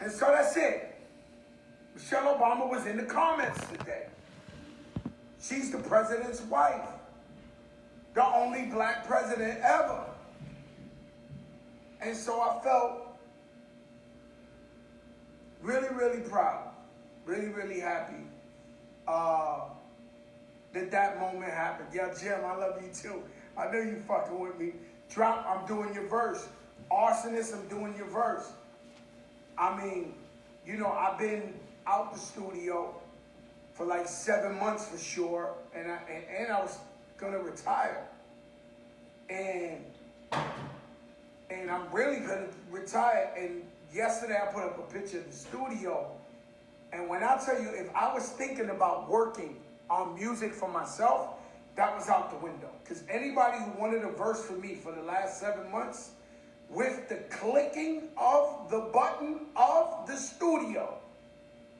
And so that's it. Michelle Obama was in the comments today. She's the president's wife. The only black president ever. And so I felt really, really proud. Really, really happy that moment happened. Yeah, Jim, I love you too. I know you fucking with me. Drop, I'm doing your verse. Arsonist, I'm doing your verse. I mean, you know, I've been out the studio for like 7 months for sure, and I was gonna retire, and I'm really gonna retire. And yesterday I put up a picture of the studio, and when I tell you, if I was thinking about working on music for myself, that was out the window. Because anybody who wanted a verse for me for the last 7 months, with the clicking of the button of the studio,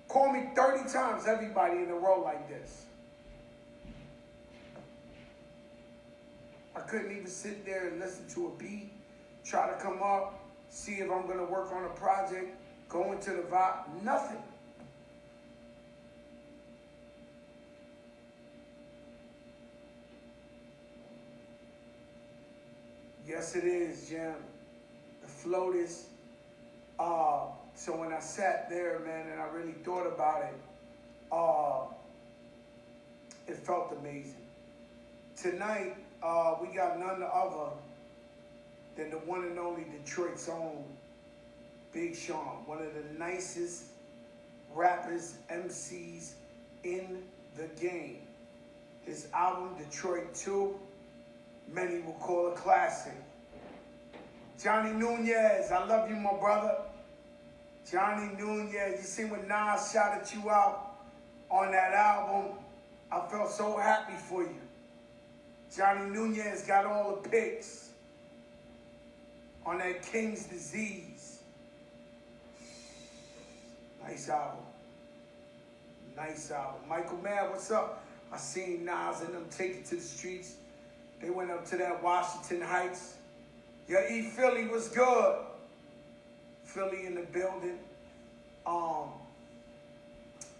call me 30 times, everybody in a row like this. I couldn't even sit there and listen to a beat, try to come up, see if I'm going to work on a project, go into the vibe, nothing. Yes, it is, Jim. The float is, so when I sat there, man, and I really thought about it, it felt amazing. Tonight, we got none other than the one and only Detroit's own Big Sean, one of the nicest rappers, MCs in the game. His album, Detroit 2, many will call a classic. Johnny Nunez, I love you, my brother. Johnny Nunez, you see when Nas shouted you out on that album, I felt so happy for you. Johnny Nunez got all the pics on that King's Disease. Nice album. Nice album. Michael Mann, what's up? I seen Nas and them take it to the streets. They went up to that Washington Heights. Yeah, Philly was good. Philly in the building.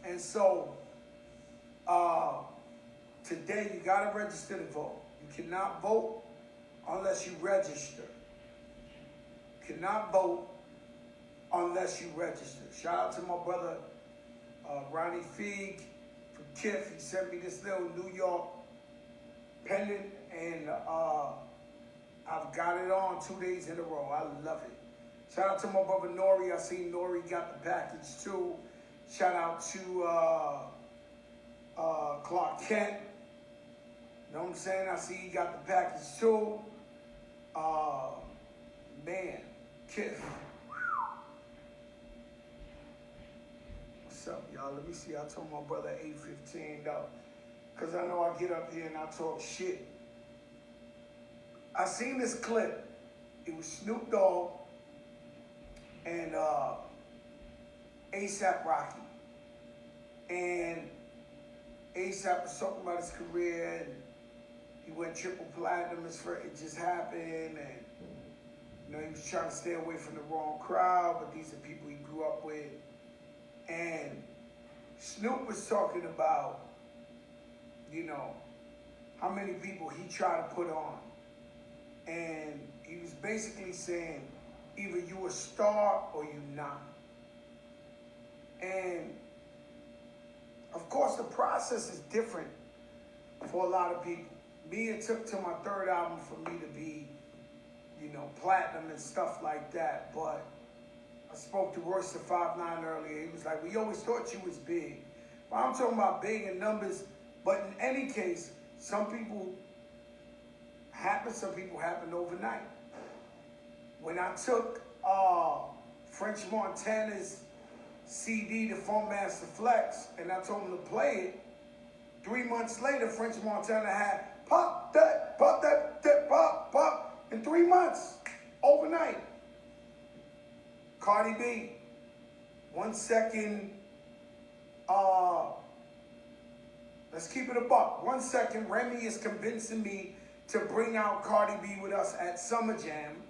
And so, today you gotta register to vote. You cannot vote unless you register. You cannot vote unless you register. Shout out to my brother, Ronnie Feig from KIF. He sent me this little New York pendant, and I've got it on 2 days in a row. I love it. Shout out to my brother Nori. I seen Nori got the package too. Shout out to Clark Kent. You know what I'm saying? I see he got the package too. Man, Kid. What's up, y'all? Let me see. I told my brother 8:15 though, because I know I get up here and I talk shit. I seen this clip. It was Snoop Dogg and A$AP Rocky. And A$AP was talking about his career, and he went triple platinum. It just happened, and you know, he was trying to stay away from the wrong crowd, but these are people he grew up with. And Snoop was talking about, you know, how many people he tried to put on. And he was basically saying, either you a star or you not. And of course, the process is different for a lot of people. Me, it took to my third album for me to be, you know, platinum and stuff like that. But I spoke to Royce the 5'9" earlier. He was like, we always thought you was big. But I'm talking about big in numbers. But in any case, some people happen overnight. When I took French Montana's CD, the Funk Master Flex, and I told him to play it, 3 months later, French Montana had pop that, pop, in 3 months, overnight. Cardi B, 1 second, let's keep it a buck. 1 second, Remy is convincing me to bring out Cardi B with us at Summer Jam,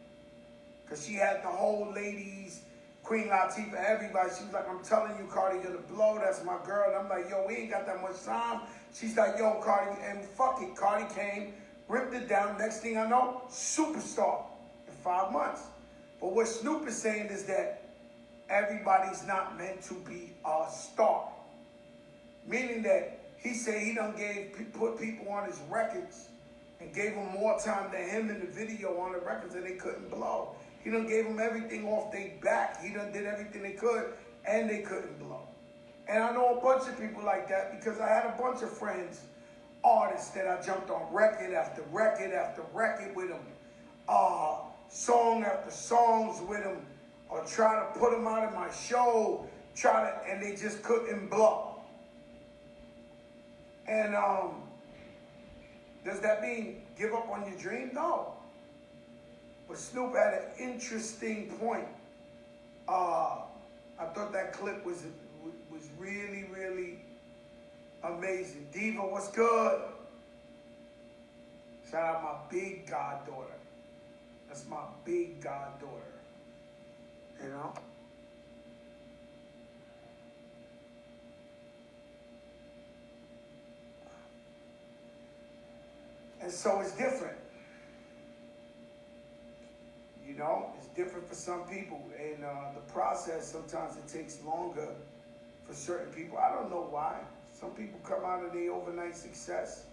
because she had the whole ladies Queen Latifah, everybody. She was like, I'm telling you, Cardi gonna blow. That's my girl. And I'm like, yo, we ain't got that much time. She's like, yo, Cardi. And fuck it. Cardi came, ripped it down. Next thing I know, superstar in 5 months. But what Snoop is saying is that everybody's not meant to be a star. Meaning that he said he done put people on his records and gave them more time than him in the video on the records and they couldn't blow. He done gave them everything off their back. He done did everything they could and they couldn't blow. And I know a bunch of people like that because I had a bunch of friends, artists that I jumped on record after record after record with them. Song after songs with them, or try to put them out of my show, and they just couldn't blow. And does that mean give up on your dream? No. But Snoop had an interesting point. I thought that clip was really, really amazing. Diva, what's good? Shout out my big goddaughter. That's my big goddaughter. You know? And so it's different. You know, it's different for some people. And the process, sometimes it takes longer for certain people. I don't know why. Some people come out of their overnight success.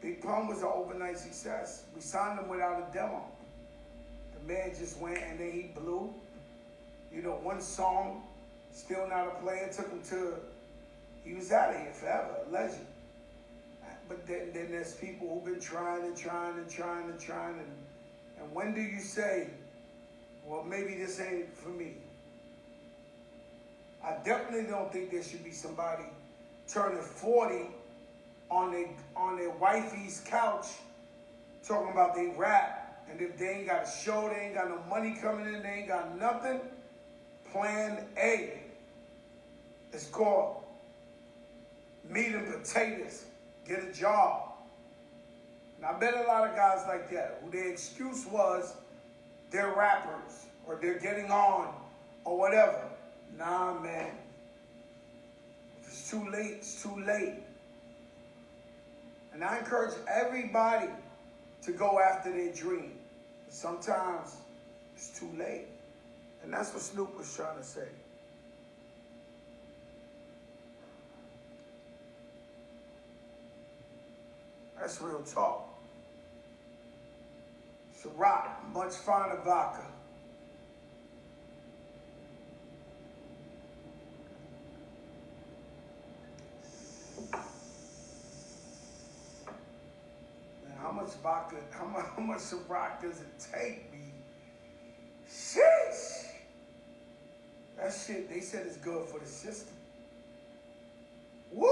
Big Pun was an overnight success. We signed him without a demo. The man just went and then he blew. You know, one song, still not a player, took him to, he was out of here forever, a legend. But then there's people who've been trying, and when do you say, well, maybe this ain't for me? I definitely don't think there should be somebody turning 40 on their wifey's couch talking about they rap, and if they ain't got a show, they ain't got no money coming in, they ain't got nothing. Plan A. It's called meat and potatoes. Get a job. And I bet a lot of guys like that, who their excuse was they're rappers or they're getting on or whatever. Nah, man. If it's too late, it's too late. And I encourage everybody to go after their dream. But sometimes it's too late. And that's what Snoop was trying to say. That's real talk. Ciroc, much finer vodka. Man, how much vodka, how much Ciroc does it take me? Sheesh! That shit, they said it's good for the system. Woo!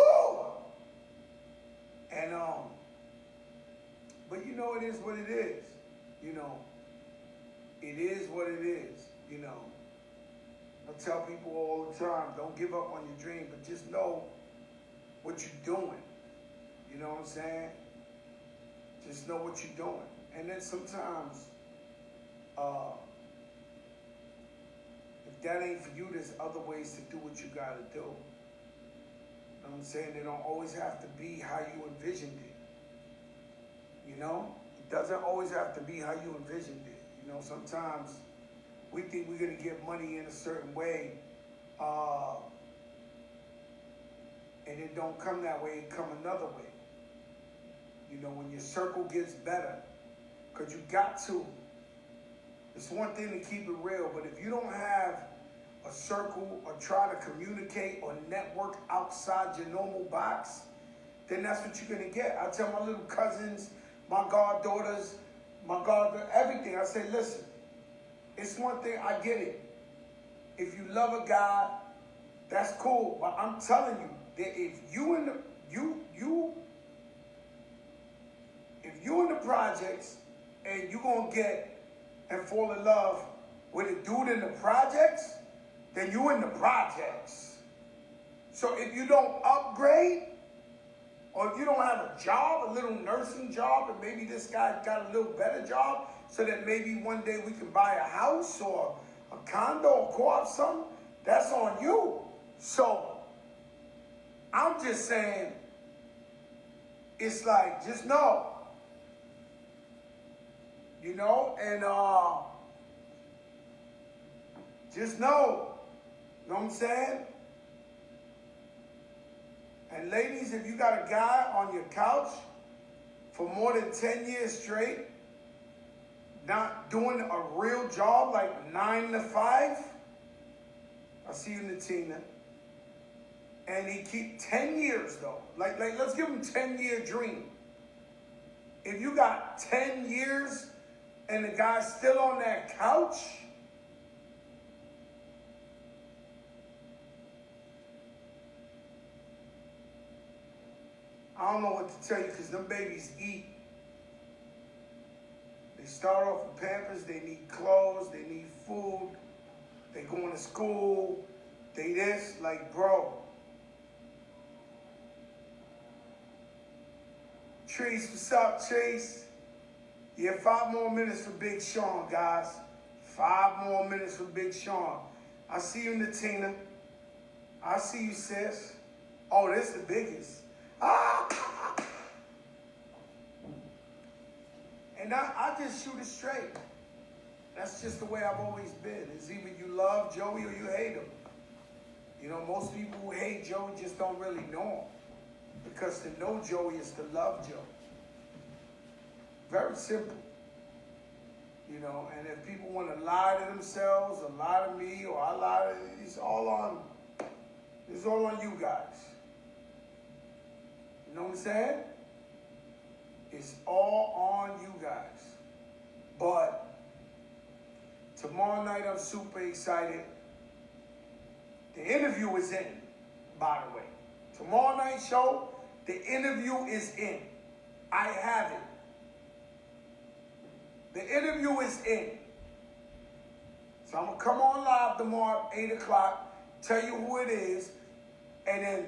And, but you know, it is what it is. You know, it is what it is. You know, I tell people all the time, don't give up on your dream, but just know what you're doing. You know what I'm saying? Just know what you're doing. And then sometimes, if that ain't for you, there's other ways to do what you gotta do. You know what I'm saying? They don't always have to be how you envisioned it. You know? It doesn't always have to be how you envisioned it. You know, sometimes we think we're gonna get money in a certain way, and it don't come that way, it come another way. You know, when your circle gets better, because you got to. It's one thing to keep it real, but if you don't have a circle or try to communicate or network outside your normal box, then that's what you're going to get. I tell my little cousins, my goddaughters, everything. I say, listen, it's one thing, I get it. If you love a guy, that's cool. But I'm telling you, that if you in the projects and you gonna get and fall in love with a dude in the projects, then you in the projects. So if you don't upgrade, or if you don't have a job, a little nursing job, and maybe this guy got a little better job, so that maybe one day we can buy a house or a condo or co-op, something, that's on you. So I'm just saying, it's like, just know, you know, and just know what I'm saying? And ladies, if you got a guy on your couch for more than 10 years straight, not doing a real job like 9 to 5, I see you, Natina. And he keep 10 years though. Like let's give him 10-year dream. If you got 10 years and the guy's still on that couch, I don't know what to tell you, because them babies eat. They start off with Pampers, they need clothes, they need food, they going to school, they this, like, bro. Trees, what's up, Chase? Yeah, 5 more minutes for Big Sean, guys. 5 more minutes for Big Sean. I see you, Natina. I see you, sis. Oh, this the biggest. Ah! And I just shoot it straight. That's just the way I've always been. It's either you love Joey or you hate him. You know, most people who hate Joey just don't really know him. Because to know Joey is to love Joey. Very simple. You know, and if people want to lie to themselves or lie to me or I lie to, it's all on you guys. You know what I'm saying? It's all on you guys. But tomorrow night I'm super excited. The interview is in, by the way. Tomorrow night show, the interview is in. I have it. The interview is in. So I'm going to come on live tomorrow at 8 o'clock, tell you who it is, and then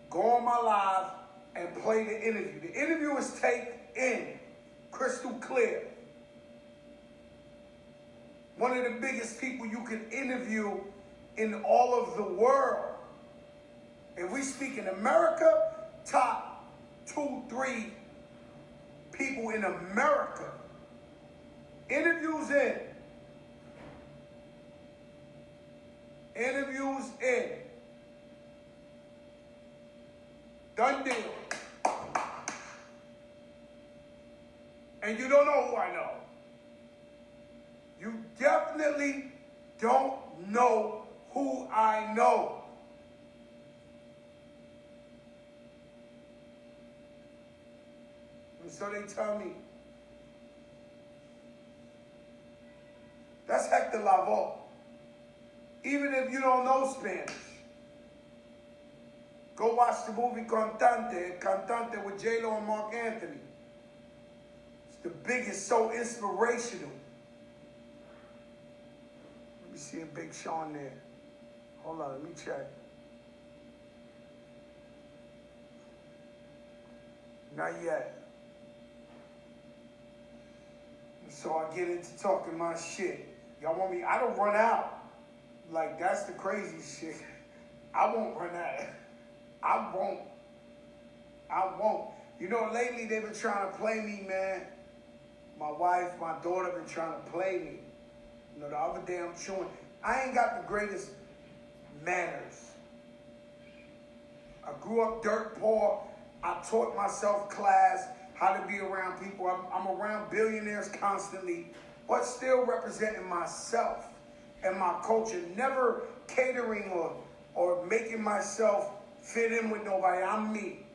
go on my live and play the interview. The interview is taped in, crystal clear. One of the biggest people you can interview in all of the world. If we speak in America, top 2, 3 people in America. Interviews in. Interviews in. Done deal. And you don't know who I know. You definitely don't know who I know. And so they tell me, that's Hector Lavoe. Even if you don't know Spanish, go watch the movie Cantante with J-Lo and Mark Anthony. It's the biggest, so inspirational. Let me see a Big Sean there. Hold on, let me check. Not yet. And so I get into talking my shit. Y'all want me? I don't run out. Like, that's the crazy shit. I won't run out. I won't. You know, lately they've been trying to play me, man. My wife, my daughter been trying to play me. You know, the other day I'm chewing. I ain't got the greatest manners. I grew up dirt poor. I taught myself class, how to be around people. I'm around billionaires constantly, but still representing myself and my culture. Never catering or making myself fit in with nobody. I'm me.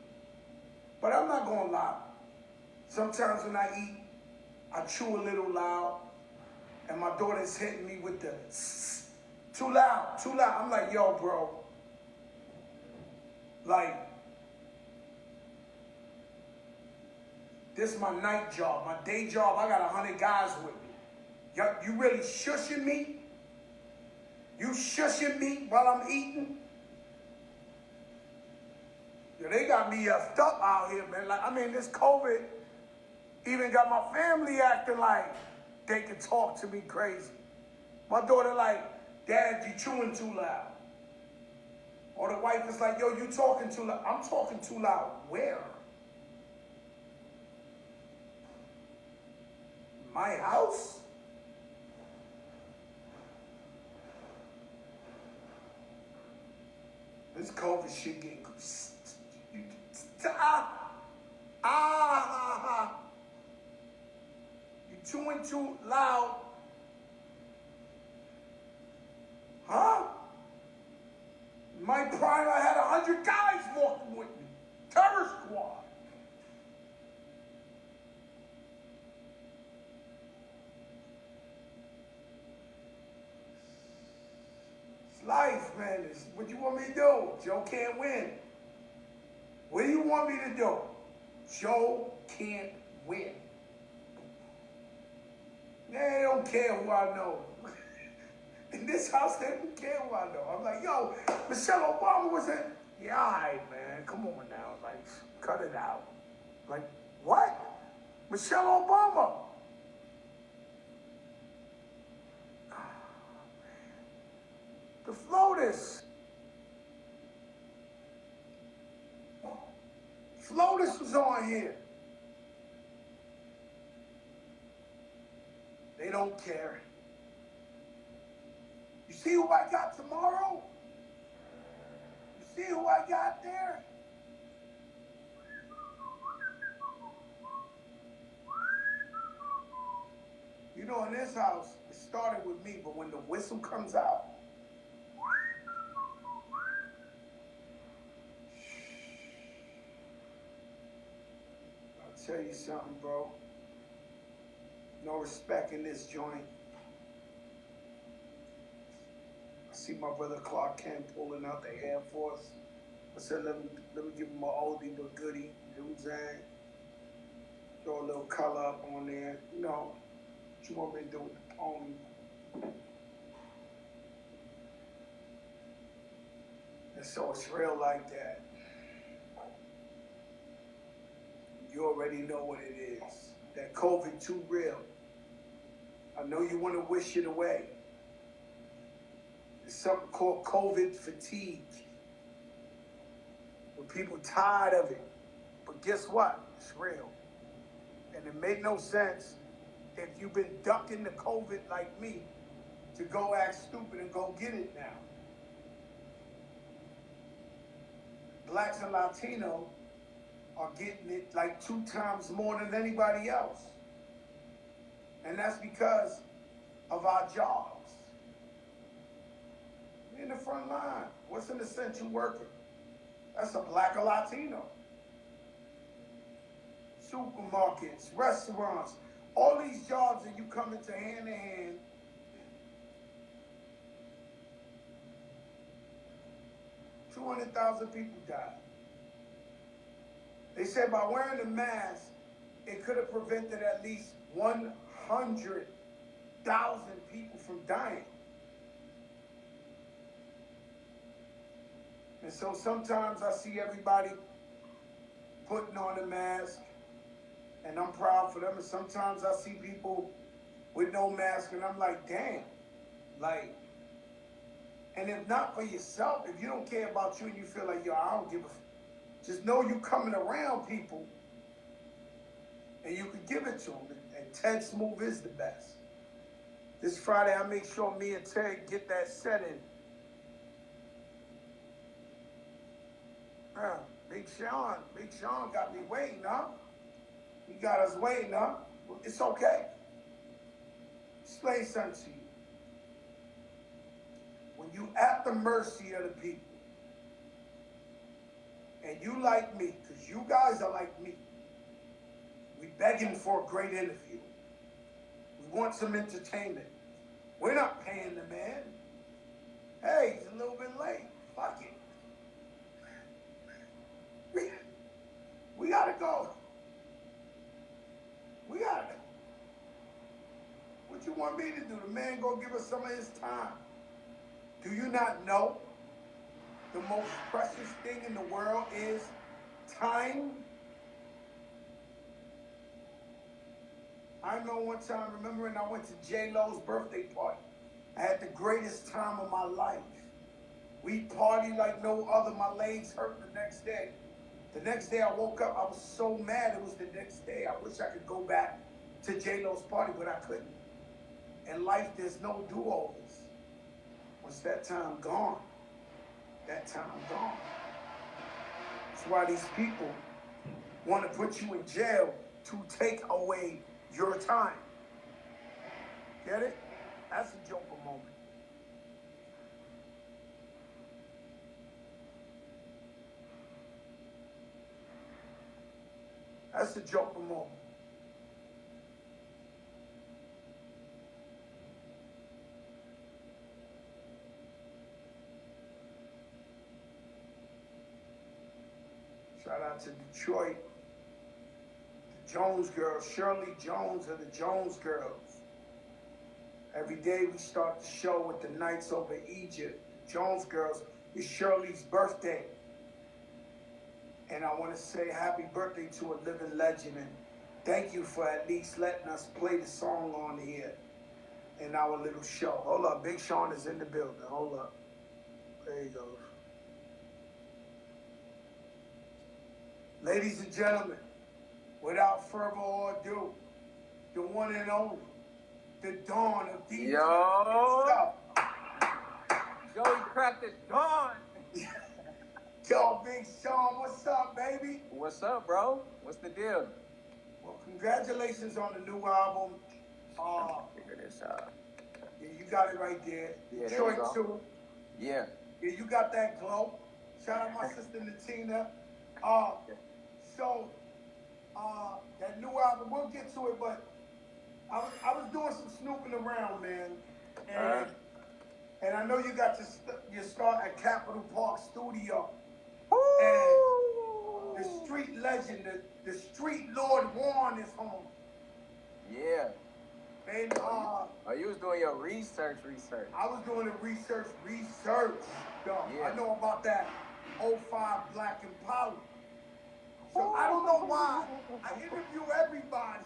But I'm not going to lie. Sometimes when I eat, I chew a little loud, and my daughter's hitting me with the too loud, too loud. I'm like, yo, bro. Like, this is my night job. My day job, I got 100 guys with me. You really shushing me? You shushing me while I'm eating? Yeah, they got me effed up out here, man. Like, I mean, this COVID even got my family acting like they can talk to me crazy. My daughter like, Dad, you chewing too loud. Or the wife is like, yo, you talking too loud. I'm talking too loud. Where? My house? This COVID shit getting... You chewing too loud. Huh? In my prime, I had 100 guys walking with me. Terror squad. It's life, man. It's what you want me to do? Joe can't win. What do you want me to do? Joe can't win. They don't care who I know. In this house, they don't care who I know. I'm like, yo, Michelle Obama was in. Yeah, all right, man. Come on now. Like, cut it out. Like, what? Michelle Obama. The FLOTUS. FLOTUS was on here. They don't care. You see who I got tomorrow? You see who I got there? You know, in this house, it started with me, but when the whistle comes out, I'll tell you something, bro. No respect in this joint. I see my brother Clark Kent pulling out the Air Force. I said, let me give him an oldie but goodie. You know what I'm saying? Throw a little color up on there. You know, what you want me to do with the pony? And so it's real like that. You already know what it is. That COVID too real. I know you want to wish it away. There's something called COVID fatigue. When people tired of it. But guess what? It's real. And it made no sense if you've been ducking the COVID like me to go act stupid and go get it now. Blacks and Latino are getting it like 2 times more than anybody else. And that's because of our jobs. We're in the front line. What's an essential worker? That's a black or Latino. Supermarkets, restaurants, all these jobs that you come into hand in hand. $200,000 people died. They said by wearing the mask, it could have prevented at least 100,000 people from dying. And so sometimes I see everybody putting on a mask, and I'm proud for them. And sometimes I see people with no mask, and I'm like, damn. Like, and if not for yourself, if you don't care about you and you feel like, yo, I don't give a just know you coming around people and you can give it to them. And Ted's move is the best. This Friday, I make sure me and Ted get that set in. Big Sean got me waiting, huh? He got us waiting, huh? It's okay. Explain something to you. When you at the mercy of the people, and you like me, because you guys are like me, we begging for a great interview. We want some entertainment. We're not paying the man. Hey, he's a little bit late. Fuck it. We gotta go. We gotta go. What you want me to do? The man go give us some of his time. Do you not know the most precious thing in the world is time? I know one time, remember when I went to J-Lo's birthday party. I had the greatest time of my life. We partied like no other. My legs hurt the next day. The next day I woke up, I was so mad it was the next day. I wish I could go back to J-Lo's party, but I couldn't. In life, there's no do-overs. Once that time gone, that time gone. That's why these people want to put you in jail to take away your time. Get it? That's a Joker moment. That's a Joker moment. Shout out to Detroit. The Jones girls, Shirley Jones of the Jones girls. Every day we start the show with the Nights Over Egypt. The Jones girls, it's Shirley's birthday. And I want to say happy birthday to a living legend. And thank you for at least letting us play the song on here in our little show. Hold up, Big Sean is in the building. Hold up. There he goes. Ladies and gentlemen, without further ado, the one and only, the dawn of DJ. Yo! Joey cracked the dawn! Yo, Big Sean, what's up, baby? What's up, bro? What's the deal? Well, congratulations on the new album. Figure this out. Yeah, you got it right there. Yeah, Detroit there you go. 2. Yeah. Yeah, you got that glow. Shout out my sister Natina. So, that new album, we'll get to it, but I was doing some snooping around, man. And I know you got your start at Capitol Park Studio. And the street legend, the street Lord Warren is home. Yeah. And you was doing your research. I was doing the research. Yo, Yeah. I know about that 05 Black Impala. So I don't know why I interview everybody.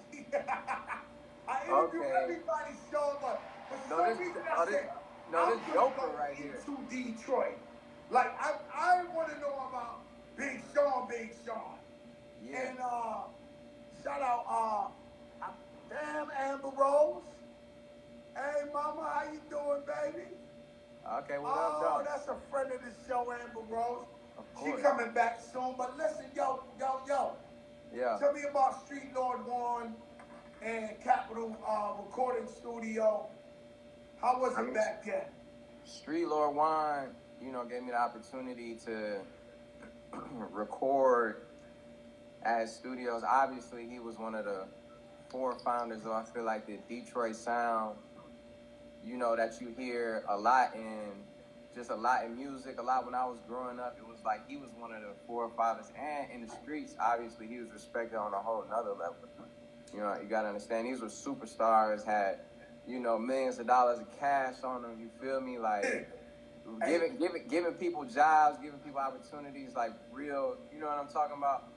I interview everybody's show, but for some reason I said, this Joker right here. To Detroit. Like, I want to know about Big Sean. Yeah. And shout out, damn Amber Rose. Hey, mama, how you doing, baby? Okay, what up, dog? Oh, that's a friend of the show, Amber Rose. She coming back soon, but listen, yo. Yeah. Tell me about Street Lord Warren and Capitol Recording Studio. How was it back then? Street Lord Warren, gave me the opportunity to record at studios. Obviously, he was one of the 4 founders of, I feel like, the Detroit sound, that you hear a lot in music, a lot when I was growing up. It was like he was one of the 4 fathers, and in the streets, obviously, he was respected on a whole nother level. You gotta understand, these were superstars, had, millions of dollars of cash on them, you feel me? Like, giving people jobs, giving people opportunities, like real, you know what I'm talking about?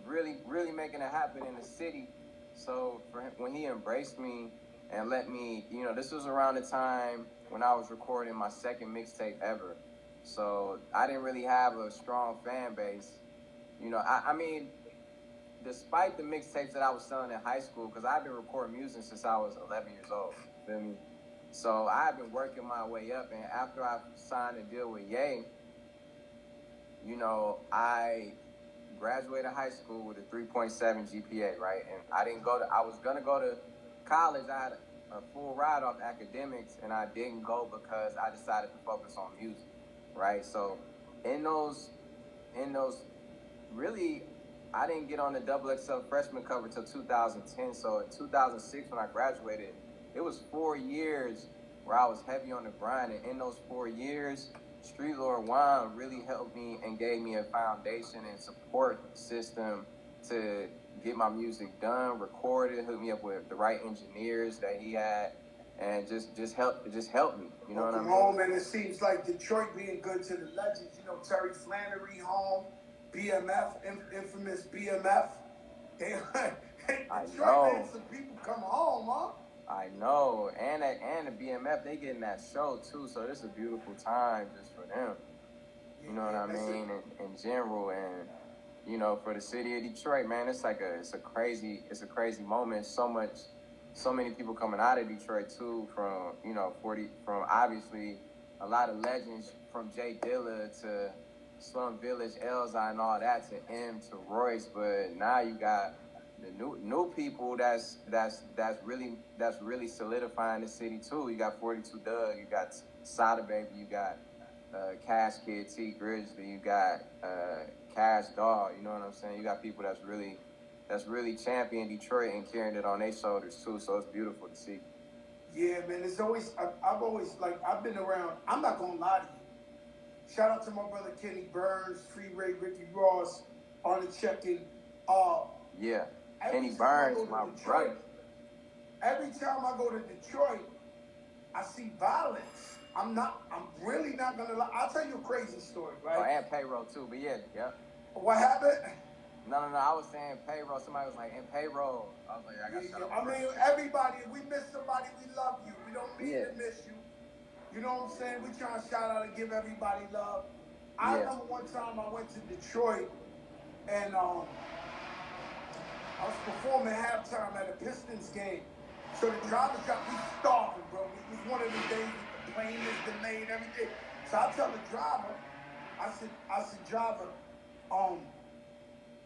Really, really making it happen in the city. So for him, when he embraced me and let me, this was around the time when I was recording my second mixtape ever. So I didn't really have a strong fan base. I mean, despite the mixtapes that I was selling in high school, because I've been recording music since I was 11 years old, feel me? So I've been working my way up, and after I signed a deal with Ye, I graduated high school with a 3.7 GPA, right? And I was gonna go to college. I had a full ride off academics, and I didn't go because I decided to focus on music, right? So in those, really, I didn't get on the XXL freshman cover till 2010. So in 2006, when I graduated, it was 4 years where I was heavy on the grind. And in those 4 years, Street Lord Warren really helped me and gave me a foundation and support system to get my music done, recorded, hooked me up with the right engineers that he had, and just helped me. You know what I mean? Home, and it seems like Detroit being good to the legends. Terry Flannery home, BMF, infamous BMF. Detroit made some people come home, huh? I know, and the BMF, they getting that show too, so this is a beautiful time just for them. You know what I mean? In general, and you know, for the city of Detroit, man, it's a crazy moment. So many people coming out of Detroit too, from from obviously a lot of legends, from Jay Dilla to Slum Village, Elzai, and all that, to M to Royce. But now you got the new people that's really solidifying the city too. You got 42 Doug, you got Sada Baby, you got Cash Kid, T Grizzly, you got Cash Dog. You know what I'm saying? You got people that's really championing Detroit and carrying it on their shoulders too. So it's beautiful to see. Yeah, man. It's always I've been around. I'm not gonna lie to you. Shout out to my brother Kenny Burns, Free Ray, Ricky Ross, on the check-in. Yeah, Kenny Burns, my brother. Every time I go to Detroit, I see violence. I'm really not gonna lie. I'll tell you a crazy story, right? Oh, and payroll too, but yeah. What happened? No. I was saying payroll. Somebody was like, in payroll. I was like, I got shut up. I mean, everybody, if we miss somebody, we love you. We don't mean to miss you. You know what I'm saying? We trying to shout out and give everybody love. I remember one time I went to Detroit and I was performing halftime at a Pistons game. So the driver got me starving, bro. It was one of the days that the plane is delayed, everything. So I tell the driver, I said, driver,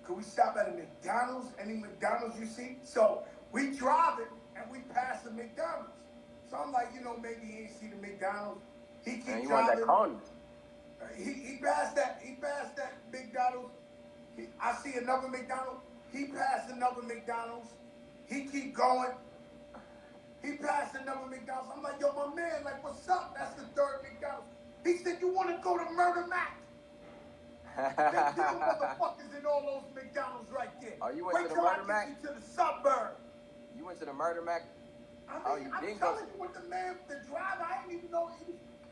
could we stop at a McDonald's? Any McDonald's you see? So we drive it and we pass the McDonald's. So I'm like, maybe he ain't see the McDonald's. He keep driving. Want that Coney. He passed that McDonald's. I see another McDonald's. He passed another McDonald's. He keep going. He passed another McDonald's. I'm like, yo, my man, like, what's up? That's the third McDonald's. He said, you want to go to Murder Mac? There's still motherfuckers in all those McDonald's right there. Oh, you went to the Murder Mac? Wait till I get you to the suburb. You went to the Murder Mac? I mean, I'm telling you what the driver, I didn't even know.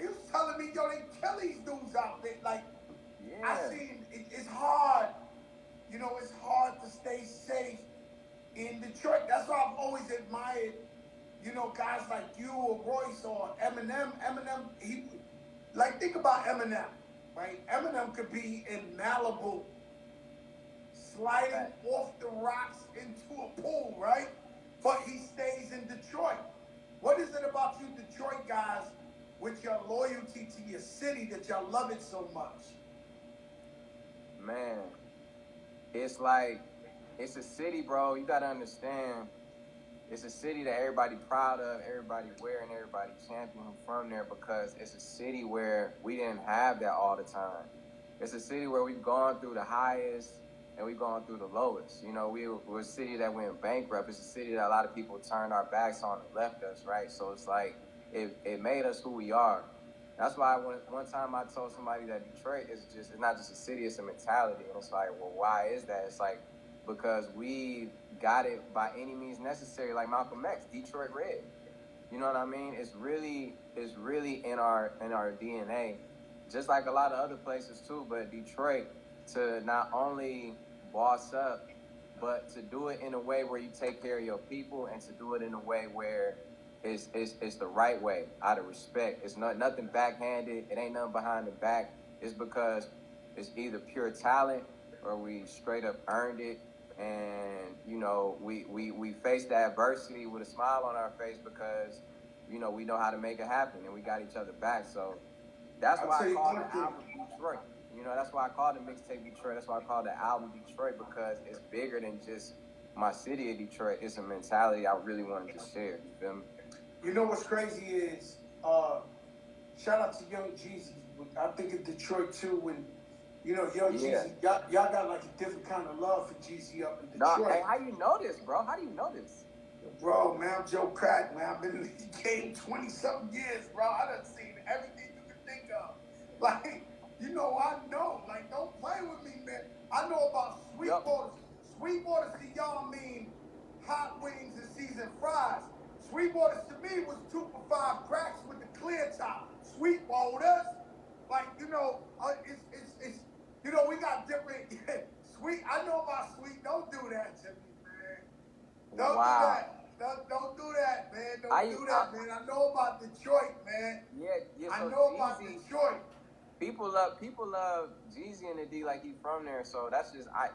He was telling me, yo, they kill these dudes out there. Like, I seen, it's hard. It's hard to stay safe in Detroit. That's why I've always admired, guys like you or Royce or Eminem. Think about Eminem, right? Eminem could be in Malibu, sliding off the rocks into a pool, right? But he stays in Detroit. What is it about you Detroit guys with your loyalty to your city that y'all love it so much? Man, it's like, it's a city, bro. You gotta understand, it's a city that everybody proud of, everybody wearing, everybody championing from there, because it's a city where we didn't have that all the time. It's a city where we've gone through the highest and we've gone through the lowest. We're a city that went bankrupt. It's a city that a lot of people turned our backs on and left us, right? So it's like, it made us who we are. That's why one time I told somebody that Detroit it's not just a city, it's a mentality. And it's like, well, why is that? It's like, because we got it by any means necessary, like Malcolm X, Detroit Red. You know what I mean? It's really in our DNA, just like a lot of other places too. But Detroit, to not only boss up, but to do it in a way where you take care of your people, and to do it in a way where it's the right way, out of respect. It's nothing backhanded. It ain't nothing behind the back. It's because it's either pure talent or we straight up earned it. And, we face the adversity with a smile on our face because, we know how to make it happen and we got each other back. So that's why I call the album Detroit. That's why I call the mixtape Detroit. That's why I call the album Detroit, because it's bigger than just my city of Detroit. It's a mentality I really wanted to share. You feel me? You know what's crazy is, shout out to Young Jeezy. I think of Detroit too, when, Young Jeezy, y'all got like a different kind of love for Jeezy up in Detroit. No, hey, how you know this, bro? How do you know this? Bro, man, I'm Joe Crack, man. I've been in the game 20-something years, bro. I done seen everything you can think of. Like, I know. Like, don't play with me, man. I know about Sweetwaters. Sweetwaters to y'all mean hot wings and seasoned fries. Sweetwaters to me was 2 for $5 cracks with the clear top. Sweetwaters, like, it's we got different, Sweet, I know about Sweet, don't do that to me, man. Don't do that. don't do that, man. Don't I, do that, man. I know about Detroit, man. yeah. I So know about Jeezy, Detroit. people love Jeezy and the D like he from there. So that's just I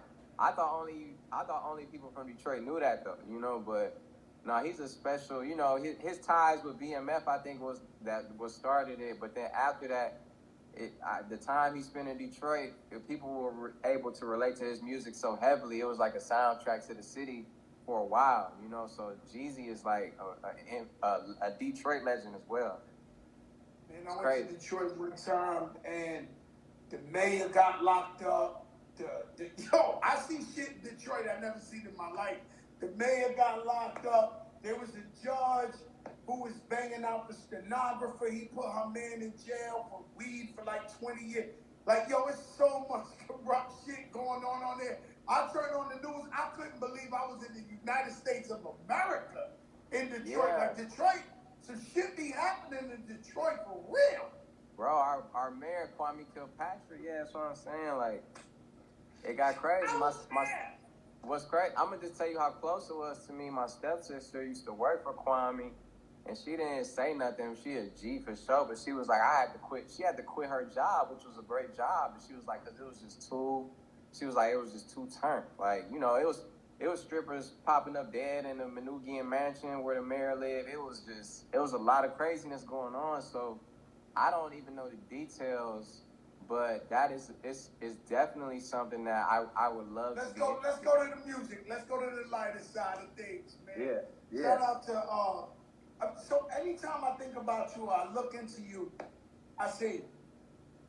thought only people from Detroit knew that though, you know. But no, he's a special. You know, his ties with BMF I think was started it. But then after that, the time he spent in Detroit, if people were able to relate to his music so heavily, it was like a soundtrack to the city for a while, you know. So Jeezy is like a Detroit legend as well. Man, I went to Detroit one time and the mayor got locked up. Yo, I see shit in Detroit I never seen in my life. The mayor got locked up. There was a judge who was banging out the stenographer. He put her man in jail for weed for like 20 years. Like, yo, it's so much corrupt shit going on there. I turned on the news. I couldn't believe I was in the United States of America in Detroit. Yeah. Like, Detroit, some shit be happening in Detroit for real. Bro, our mayor Kwame Kilpatrick, yeah, that's what I'm saying. Like, it got crazy. What's crazy? I'm gonna just tell you how close it was to me. My stepsister used to work for Kwame, and she didn't say nothing. She a G for sure, but she was like, I had to quit. She had to quit her job, which was a great job, but she was like, because it was just too. She was like, it was just too turned. Like, you know, it was strippers popping up dead in the Manugian mansion where the mayor lived. It was a lot of craziness going on. So I don't even know the details, but that is definitely something that I would love Let's to go to the music. Let's go to the lighter side of things, man. Yeah. Shout out to so anytime I think about you, I look into you, I say,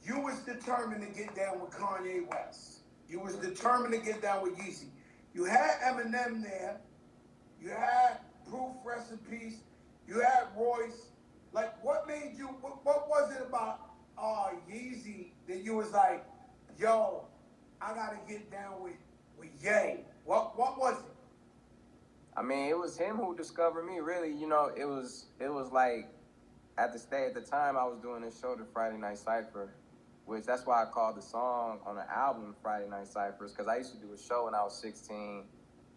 you was determined to get down with Kanye West. You was determined to get down with Yeezy. You had Eminem there. You had Proof, rest in peace. You had Royce. Like, what made you? What was it about Yeezy that you was like, yo, I gotta get down with Ye? What was it? I mean, it was him who discovered me. Really, you know, it was like at the time I was doing this show, the Friday Night Cypher, which that's why I called the song on the album Friday Night Cyphers, because I used to do a show when I was 16.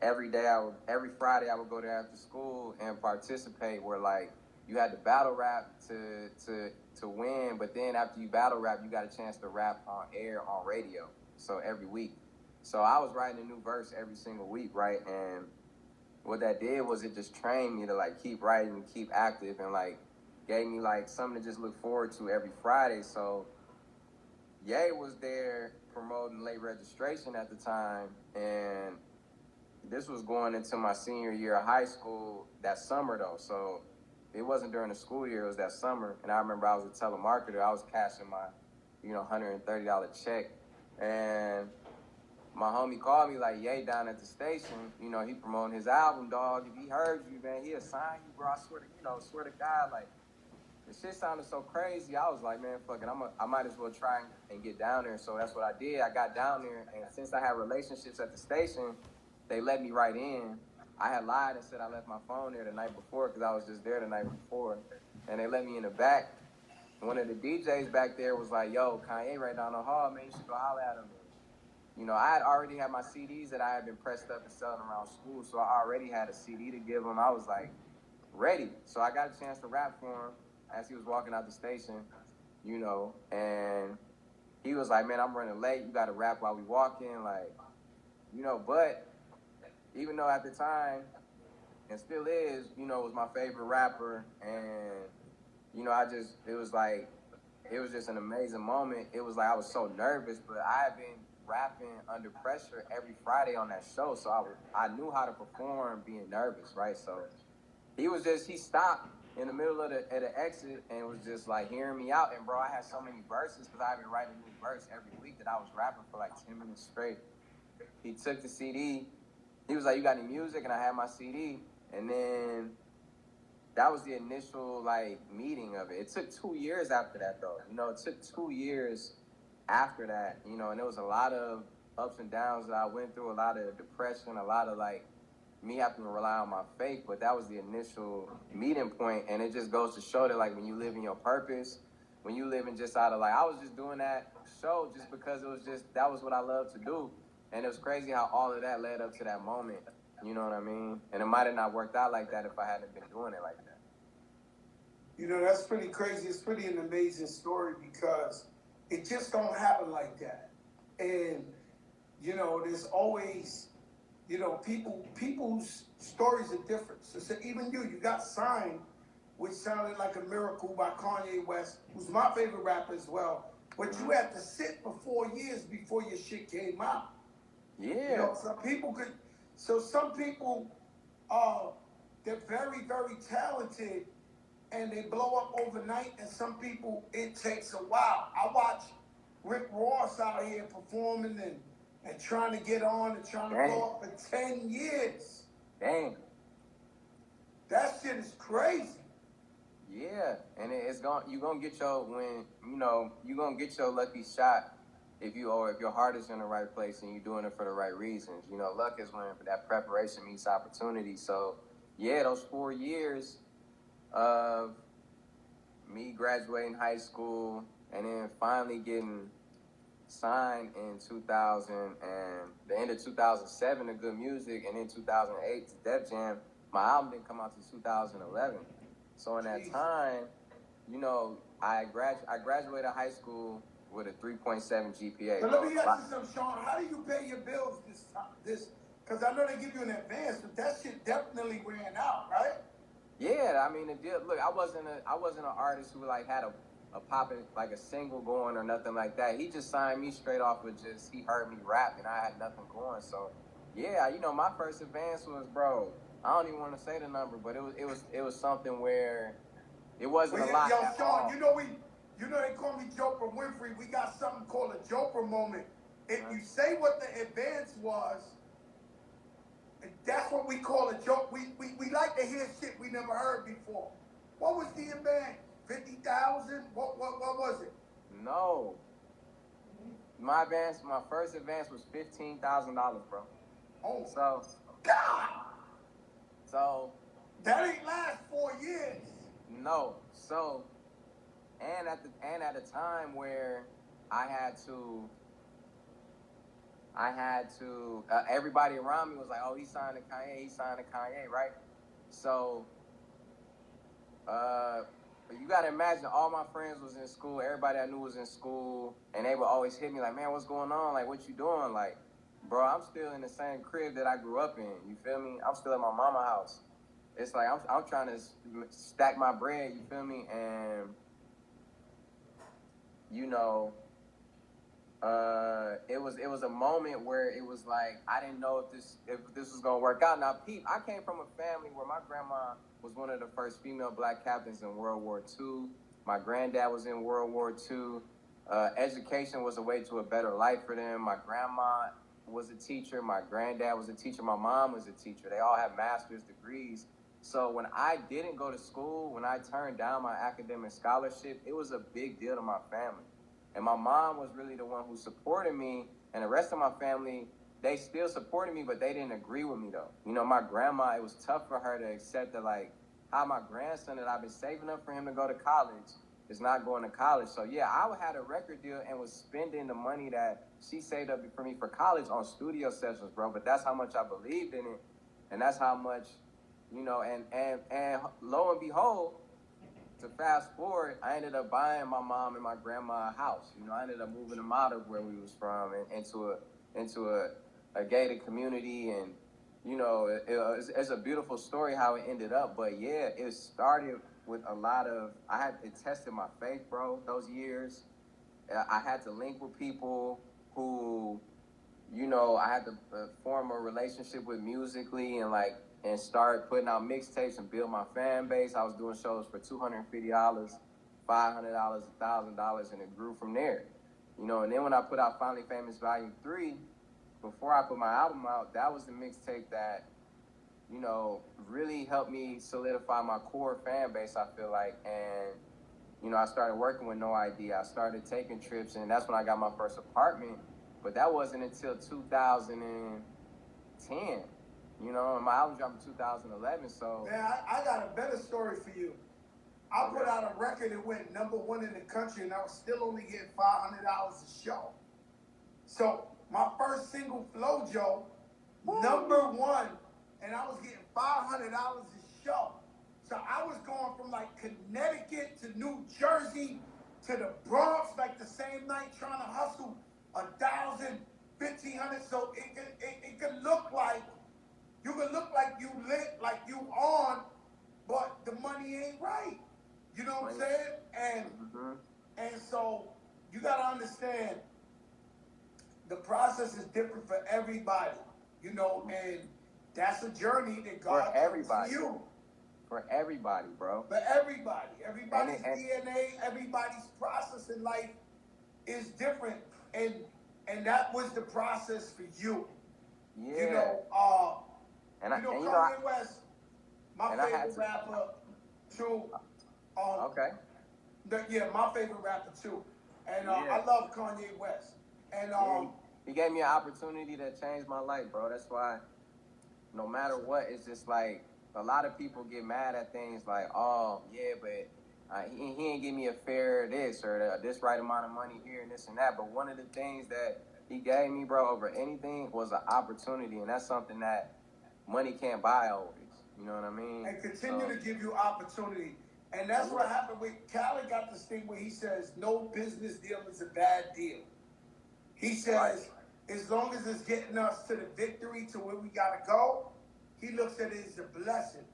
Every Friday I would go there after school and participate where like you had to battle rap to win, but then after you battle rap, you got a chance to rap on air on radio. So every week. So I was writing a new verse every single week, right? And what that did was it just trained me to like keep writing, keep active, and like gave me like something to just look forward to every Friday. So Ye was there promoting late registration at the time, and this was going into my senior year of high school that summer though. So it wasn't during the school year, it was that summer. And I remember I was a telemarketer. I was cashing my, $130 check. And my homie called me like, Ye down at the station, he promoting his album, dog. If he heard you, man, he'll sign you, bro. I swear to God, like, the shit sounded so crazy. I was like, man, fuck it, I might as well try and get down there. So that's what I did. I got down there, and since I had relationships at the station, they let me right in. I had lied and said I left my phone there the night before because I was just there the night before. And they let me in the back. One of the DJs back there was like, yo, Kanye right down the hall, man, you should go holler at him. I had already had my CDs that I had been pressed up and selling around school, so I already had a CD to give him. I was like, ready. So I got a chance to rap for him as he was walking out the station, and he was like, man, I'm running late. You got to rap while we walking, like, but even though at the time, and still is, was my favorite rapper, and, it was just an amazing moment. It was like I was so nervous, but I had been rapping under pressure every Friday on that show, so I knew how to perform being nervous, right? So he stopped in the middle of the exit and was just like hearing me out. And bro, I had so many verses because I had been writing a new verse every week that I was rapping for like 10 minutes straight. He took the CD. He was like, you got any music? And I had my CD. And then that was the initial like meeting of it. It took 2 years after that though. It took 2 years after that, and there was a lot of ups and downs that I went through, a lot of depression, a lot of like me having to rely on my faith, but that was the initial meeting point. And it just goes to show that like when you live in your purpose, when you live in just out of like, I was just doing that show just because that was what I love to do. And it was crazy how all of that led up to that moment. You know what I mean? And it might have not worked out like that if I hadn't been doing it like that. You know, that's pretty crazy. It's pretty an amazing story because it just don't happen like that. And, you know, there's always, you know, people's stories are different. So even you got signed, which sounded like a miracle by Kanye West, who's my favorite rapper as well. But you had to sit for 4 years before your shit came out. Yeah. You know, some people, they're very, very talented and they blow up overnight, and some people, it takes a while. I watch Rick Ross out here performing and trying to get on and trying to blow up for 10 years. Dang. That shit is crazy. Yeah, and you're gonna get your lucky shot if your heart is in the right place and you're doing it for the right reasons. You know, luck is when that preparation meets opportunity. So yeah, those 4 years of me graduating high school and then finally getting signed in 2000 and the end of 2007 to Good Music, and then 2008 to Def Jam. My album didn't come out till 2011. So in that time, you know, I graduated high school with a 3.7 GPA. So let me ask you something, Sean. How do you pay your bills this time? Because I know they give you an advance, but that shit definitely ran out, right? Yeah, I mean, the deal. Look, I wasn't an artist who like had a popping like a single going or nothing like that. He just signed me straight off with he heard me rap and I had nothing going. So yeah, you know, my first advance was, bro, I don't even want to say the number, but it was something where it wasn't a lot. Yo, Sean, you know they call me Joker Winfrey. We got something called a Joker moment. If you say what the advance was, that's what we call a joke. We like to hear shit we never heard before. What was the advance? 50,000? What was it? No. My first advance was $15,000, bro. Oh, so God. So that ain't last 4 years. No. So and at a time where I had to everybody around me was like, oh, he signed to Kanye, right? So you gotta imagine all my friends was in school, everybody I knew was in school, and they would always hit me like, man, what's going on? Like, what you doing? Like, bro, I'm still in the same crib that I grew up in. You feel me? I'm still at my mama's house. It's like I'm trying to stack my bread. You feel me? And you know, it was a moment where it was like I didn't know if this was gonna work out. Now, Pete, I came from a family where my grandma was one of the first female black captains in World War II. My granddad was in World War II. Education was a way to a better life for them. My grandma was a teacher. My granddad was a teacher. My mom was a teacher. They all have master's degrees. So when I didn't go to school, when I turned down my academic scholarship, it was a big deal to my family. And my mom was really the one who supported me, and the rest of my family, they still supported me, but they didn't agree with me though. You know, my grandma, it was tough for her to accept that, like, how my grandson that I've been saving up for him to go to college is not going to college. So yeah, I had a record deal and was spending the money that she saved up for me for college on studio sessions, bro. But that's how much I believed in it, and that's how much, you know, and lo and behold, to fast forward, I ended up buying my mom and my grandma a house. You know, I ended up moving them out of where we was from and into a gated community, and you know, it's a beautiful story how it ended up. But yeah, it started with a lot of it tested my faith, bro. Those years, I had to link with people who, you know, I had to form a relationship with musically and start putting out mixtapes and build my fan base. I was doing shows for $250, $500, $1,000, and it grew from there. You know, and then when I put out Finally Famous Volume 3, before I put my album out, that was the mixtape that, you know, really helped me solidify my core fan base, I feel like. And, you know, I started working with No ID. I started taking trips, and that's when I got my first apartment. But that wasn't until 2010. You know, and my album dropped in 2011, so... Man, I got a better story for you. I put out a record that went #1 in the country, and I was still only getting $500 a show. So, my first single, Flojo, #1, and I was getting $500 a show. So I was going from like Connecticut to New Jersey to the Bronx like the same night, trying to hustle 1,000, 1,500. So it could look like you you lit, like you on, but the money ain't right. You know what I'm saying? And so you gotta understand the process is different for everybody, you know, and that's a journey that God for everybody. For you. For everybody, bro. For everybody. Everybody's DNA, everybody's process in life is different. And that was the process for you. Yeah. You know, Kanye West, my favorite rapper too. Okay. My favorite rapper too. And I love Kanye West. And he gave me an opportunity that changed my life, bro. That's why no matter what, it's just like a lot of people get mad at things like, oh, yeah, but he ain't give me a fair this or this right amount of money here and this and that. But one of the things that he gave me, bro, over anything was an opportunity. And that's something that money can't buy always. You know what I mean? And continue to give you opportunity. And that's what happened with Khaled. Got this thing where he says no business deal is a bad deal. He says, as long as it's getting us to the victory, to where we gotta go, he looks at it as a blessing.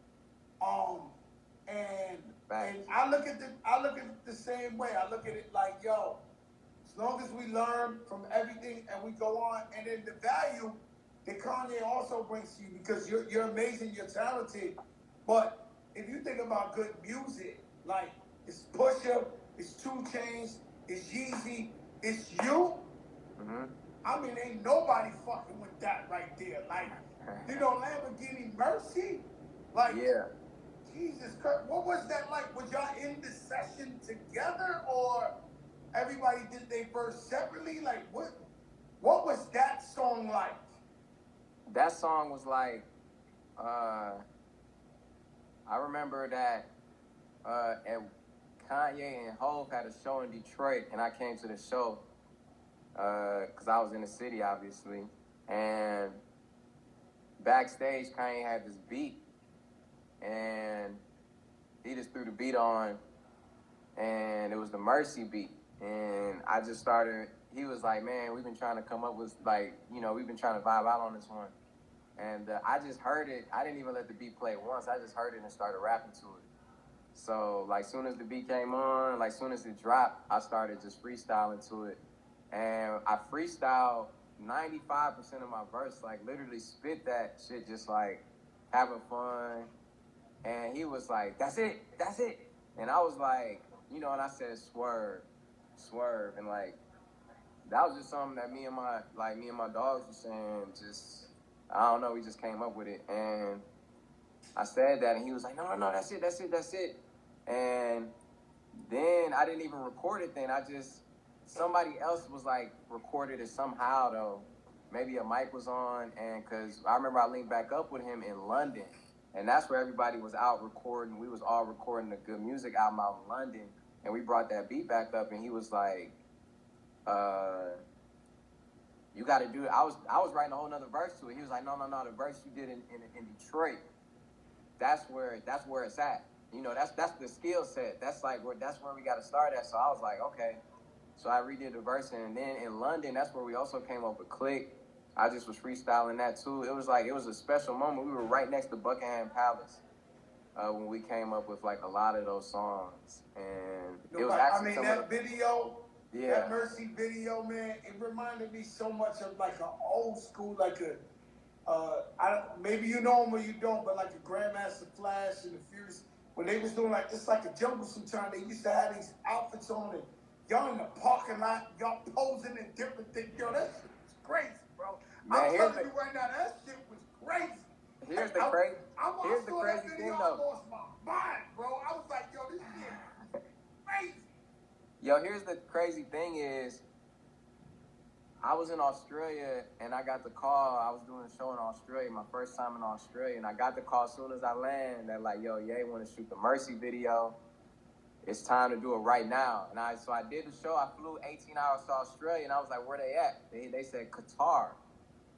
And I look at it the same way. I look at it like, yo, as long as we learn from everything and we go on, and then the value that Kanye also brings to you, because you're amazing, you're talented. But if you think about good music, like it's Pusha, it's 2 Chainz, it's Yeezy, it's you. I mean, ain't nobody fucking with that right there. Like, you know, Lamborghini Mercy? Like, Jesus Christ, what was that like? Was y'all in the session together, or everybody did their verse separately? Like, what was that song like? That song was like, I remember that and Kanye and Hov had a show in Detroit, and I came to the show because I was in the city, obviously. And backstage, Kanye had this beat, and he just threw the beat on, and it was the Mercy beat. And I just started, he was like, man, we've been trying to come up with, like, you know, we've been trying to vibe out on this one. And I just heard it. I didn't even let the beat play once. I just heard it and started rapping to it. So, like, soon as the beat came on, like, soon as it dropped, I started just freestyling to it. And I freestyled 95% of my verse, like, literally spit that shit just, like, having fun. And he was like, that's it. And I was like, you know, and I said, swerve. And, like, that was just something that me and my dogs were saying, just, I don't know, we just came up with it. And I said that, and he was like, no, that's it. And then I didn't even record it then. Somebody else was like recorded it somehow though. Maybe a mic was on, and because I remember I linked back up with him in London, and that's where everybody was out recording. We was all recording a good music album out in London, and we brought that beat back up, and he was like, you got to do it. I was writing a whole nother verse to it. He was like, no, the verse you did in Detroit, that's where it's at. You know, that's the skill set. That's where we got to start at. So I was like, okay. So I redid the verse, and then in London, that's where we also came up with Click. I just was freestyling that too. It was a special moment. We were right next to Buckingham Palace when we came up with like a lot of those songs, and it was actually that video. Yeah. That Mercy video, man, it reminded me so much of like an old school, like maybe you know him or you don't, but like a Grandmaster Flash and the Furious, when they was doing like, it's like a jungle sometime, they used to have these outfits on it. Y'all in the parking lot, y'all posing in different things. Yo, that shit was crazy, bro. Man, I'm telling you right now, that shit was crazy. Here's the crazy thing, though. I lost my mind, bro. I was like, yo, this shit is crazy. Yo, here's the crazy thing is, I was in Australia, and I got the call. I was doing a show in Australia, my first time in Australia, and I got the call as soon as I land that like, yo, Ye want to shoot the Mercy video. It's time to do it right now. And so I did the show. I flew 18 hours to Australia, and I was like, where they at? They said Qatar.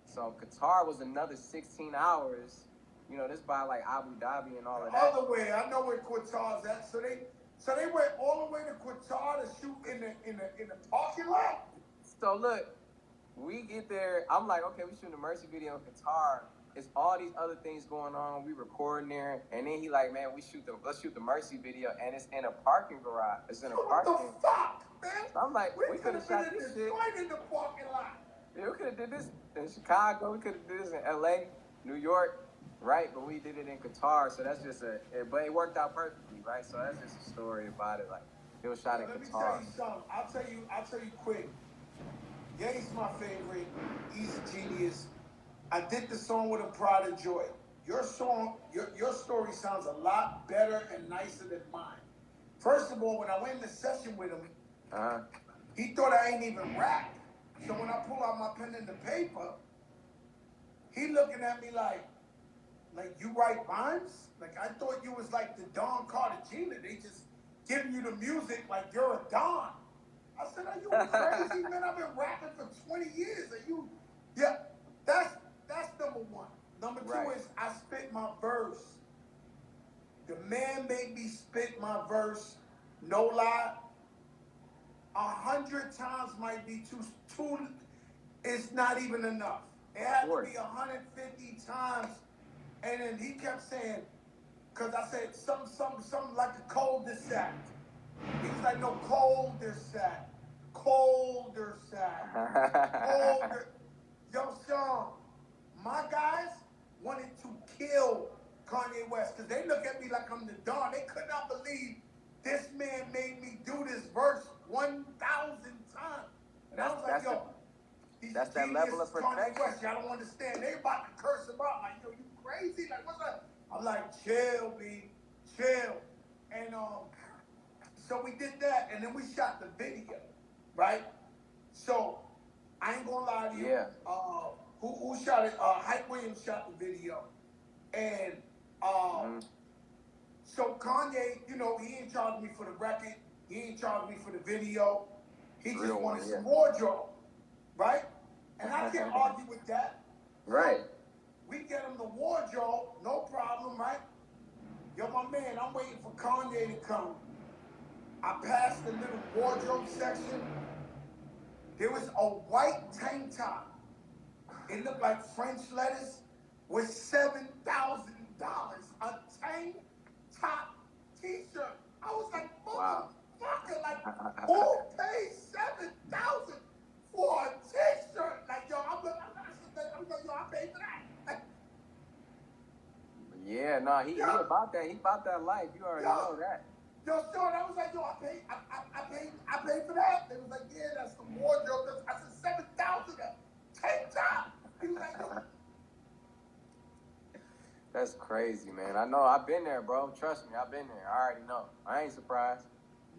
So Qatar was another 16 hours You know, this by like Abu Dhabi and all The of that. other way, I know where Qatar's at. So they went all the way to Qatar to shoot in the parking lot. So look, we get there. I'm like, okay, we shooting a Mercy video in Qatar. It's all these other things going on. We recording there, and then he like, man, let's shoot the Mercy video, and it's in a parking garage. It's in a parking. What the fuck, man? So I'm like, we could have shot been in this shit. Detroit in the parking lot. Yeah, we could have did this in Chicago. We could have did this in LA, New York, right? But we did it in Qatar. So that's just but it worked out perfectly, right? So that's just a story about it. Like it was shot in Let me Qatar. tell you something. I'll tell you quick. Ye's my favorite. He's a genius. I did the song with a pride of joy. Your song, your story sounds a lot better and nicer than mine. First of all, when I went in the session with him, he thought I ain't even rap. So when I pull out my pen and the paper, he looking at me like you write rhymes? Like I thought you was like the Don Cartagena. They just giving you the music like you're a Don. I said, are you crazy, man? I've been rapping for 20 years. Are you? Yeah, that's number one. Number two is I spit my verse. The man made me spit my verse. No lie. 100 times might be too. It's not even enough. It had to be 150 times. And then he kept saying, because I said something like a cul-de-sac. He was like, no, cul-de-sac. Cul-de-sac. Colder. Yo, Sean, my guys wanted to kill Kanye West because they look at me like I'm the Don. They could not believe this man made me do this verse 1,000 times. And I was like, yo, that's that level of perfection. West, y'all don't understand. They about to curse him out. Like, yo, you crazy? Like, what's up? I'm like, chill, B, chill. And so we did that, and then we shot the video, right? So I ain't gonna lie to you. Yeah. Who shot it? Hype Williams shot the video, and so Kanye, you know, he ain't charged me for the record. He ain't charged me for the video. He just wanted some wardrobe, right? And I can't argue with that. Right. So we get him the wardrobe, no problem, right? Yo, my man, I'm waiting for Kanye to come. I passed the little wardrobe section. There was a white tank top. It looked like French lettuce with $7,000. A tank top t-shirt. I was like, motherfucker, like, who paid $7,000 for a t-shirt? Like, yo, I'm like, yo, I paid for that. Yeah, no, he about that. He about that life. You already know that. Yo, Sean, I was like, yo, I paid for that. They was like, yeah, that's the wardrobe. I said $7,000 tank top. He was like, yo. That's crazy, man. I know. I've been there, bro. Trust me, I've been there. I already know. I ain't surprised.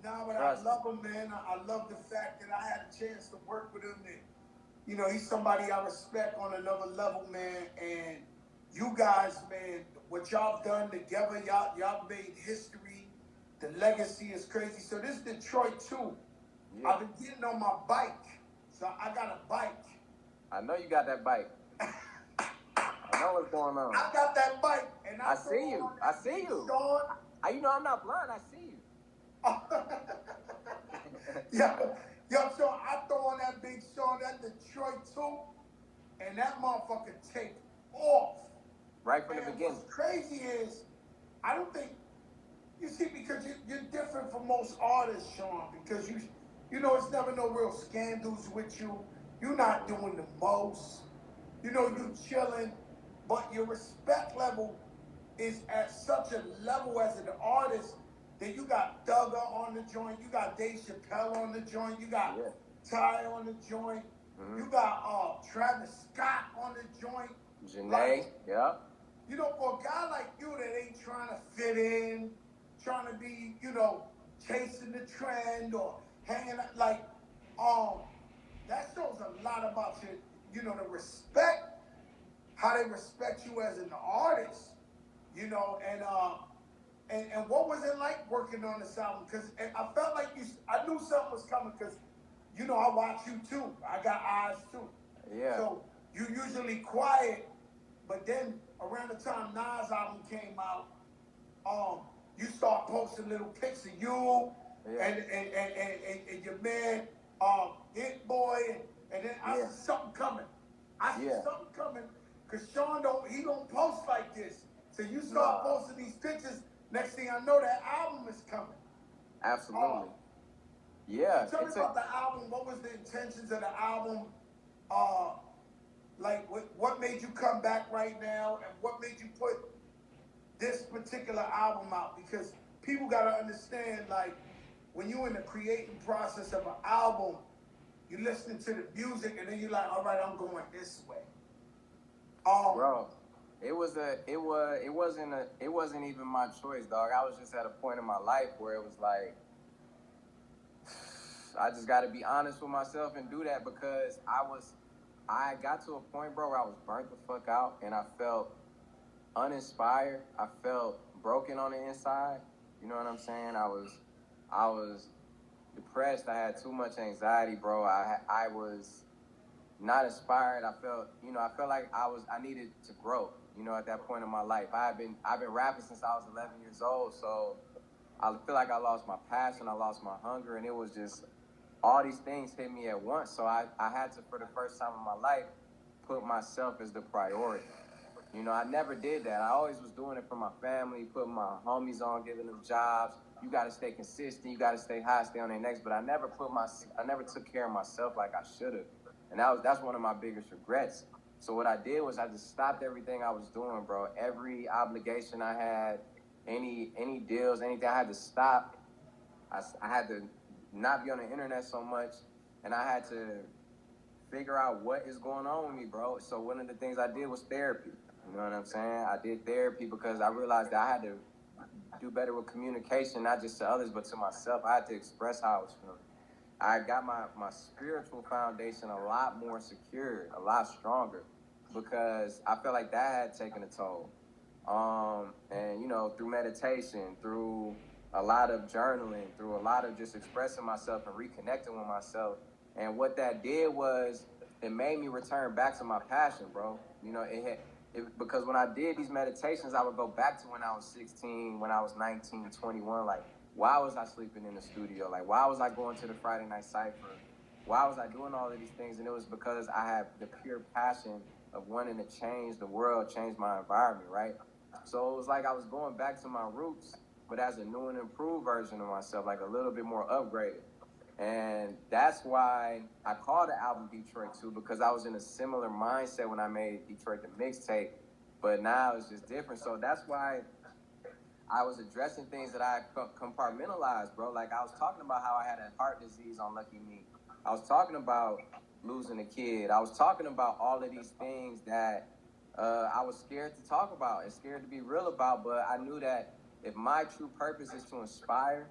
Nah, but I love him, man. I love the fact that I had a chance to work with him. And, you know, he's somebody I respect on another level, man. And you guys, man, what y'all done together, y'all made history. The legacy is crazy. So this is Detroit, too. Yeah. I've been getting on my bike. So I got a bike. I know you got that bike. I know what's going on. I got that bike. And I see you. I see you. Sean. You know I'm not blind. I see you. Yo, Sean, I throw on that big Sean, that Detroit, too. And that motherfucker take off. Right from the beginning. What's crazy is, I don't think, you see, because you're different from most artists, Sean, because you know, it's never no real scandals with you. You're not doing the most. You know, you chilling, but your respect level is at such a level as an artist that you got Thugger on the joint, you got Dave Chappelle on the joint, you got Ty on the joint, you got Travis Scott on the joint. Janae, You know, for a guy like you that ain't trying to fit in, trying to be, you know, chasing the trend or hanging out, like, that shows a lot about your, you know, the respect, how they respect you as an artist, you know, and what was it like working on this album? Because I felt like I knew something was coming because, you know, I watch you too. I got eyes too. Yeah. So you usually quiet, but then around the time Nas album came out, you start posting little pics of you Yeah. and your man, It Boy, and then I Yeah. see something coming. I see Yeah. something coming, cause Sean don't post like this. So you start posting these pictures. Next thing I know, that album is coming. Absolutely. Yeah. Tell me about the album. What was the intentions of the album? Like what made you come back right now, and what made you put this particular album out? Because people gotta understand, like, when you're in the creating process of an album, you listening to the music, and then you're like, all right, I'm going this way. Bro, it wasn't even my choice, dog. I was just at a point in my life where it was like, I just got to be honest with myself and do that, because I got to a point, bro, where I was burnt the fuck out, and I felt uninspired. I felt broken on the inside. You know what I'm saying? I was depressed. I had too much anxiety, bro. I was not inspired. I felt like I needed to grow, at that point in my life. I've been rapping since I was 11 years old, so I feel like I lost my passion, I lost my hunger, and it was just all these things hit me at once. So I had to, for the first time in my life, put myself as the priority. I never did that. I always was doing it for my family, putting my homies on, giving them jobs. You got to stay consistent. You got to stay high, stay on their necks. But I never took care of myself like I should have. And that's one of my biggest regrets. So what I did was I just stopped everything I was doing, bro. Every obligation I had, any deals, anything, I had to stop. I had to not be on the internet so much, and I had to figure out what is going on with me, bro. So one of the things I did was therapy. You know what I'm saying? I did therapy because I realized that I had to do better with communication, not just to others, but to myself. I had to express how I was feeling. I got my spiritual foundation a lot more secure, a lot stronger, because I felt like that had taken a toll. And through meditation, through a lot of journaling, through a lot of just expressing myself and reconnecting with myself. And what that did was it made me return back to my passion, bro. Because when I did these meditations, I would go back to when I was 16, when I was 19, 21. Like, why was I sleeping in the studio? Like, why was I going to the Friday Night Cypher? Why was I doing all of these things? And it was because I had the pure passion of wanting to change the world, change my environment, right? So it was like I was going back to my roots, but as a new and improved version of myself, like a little bit more upgraded. And that's why I called the album Detroit 2, because I was in a similar mindset when I made Detroit the mixtape, but now it's just different. So that's why I was addressing things that I compartmentalized, bro. Like, I was talking about how I had a heart disease on Lucky Me. I was talking about losing a kid. I was talking about all of these things that I was scared to talk about and scared to be real about, but I knew that if my true purpose is to inspire,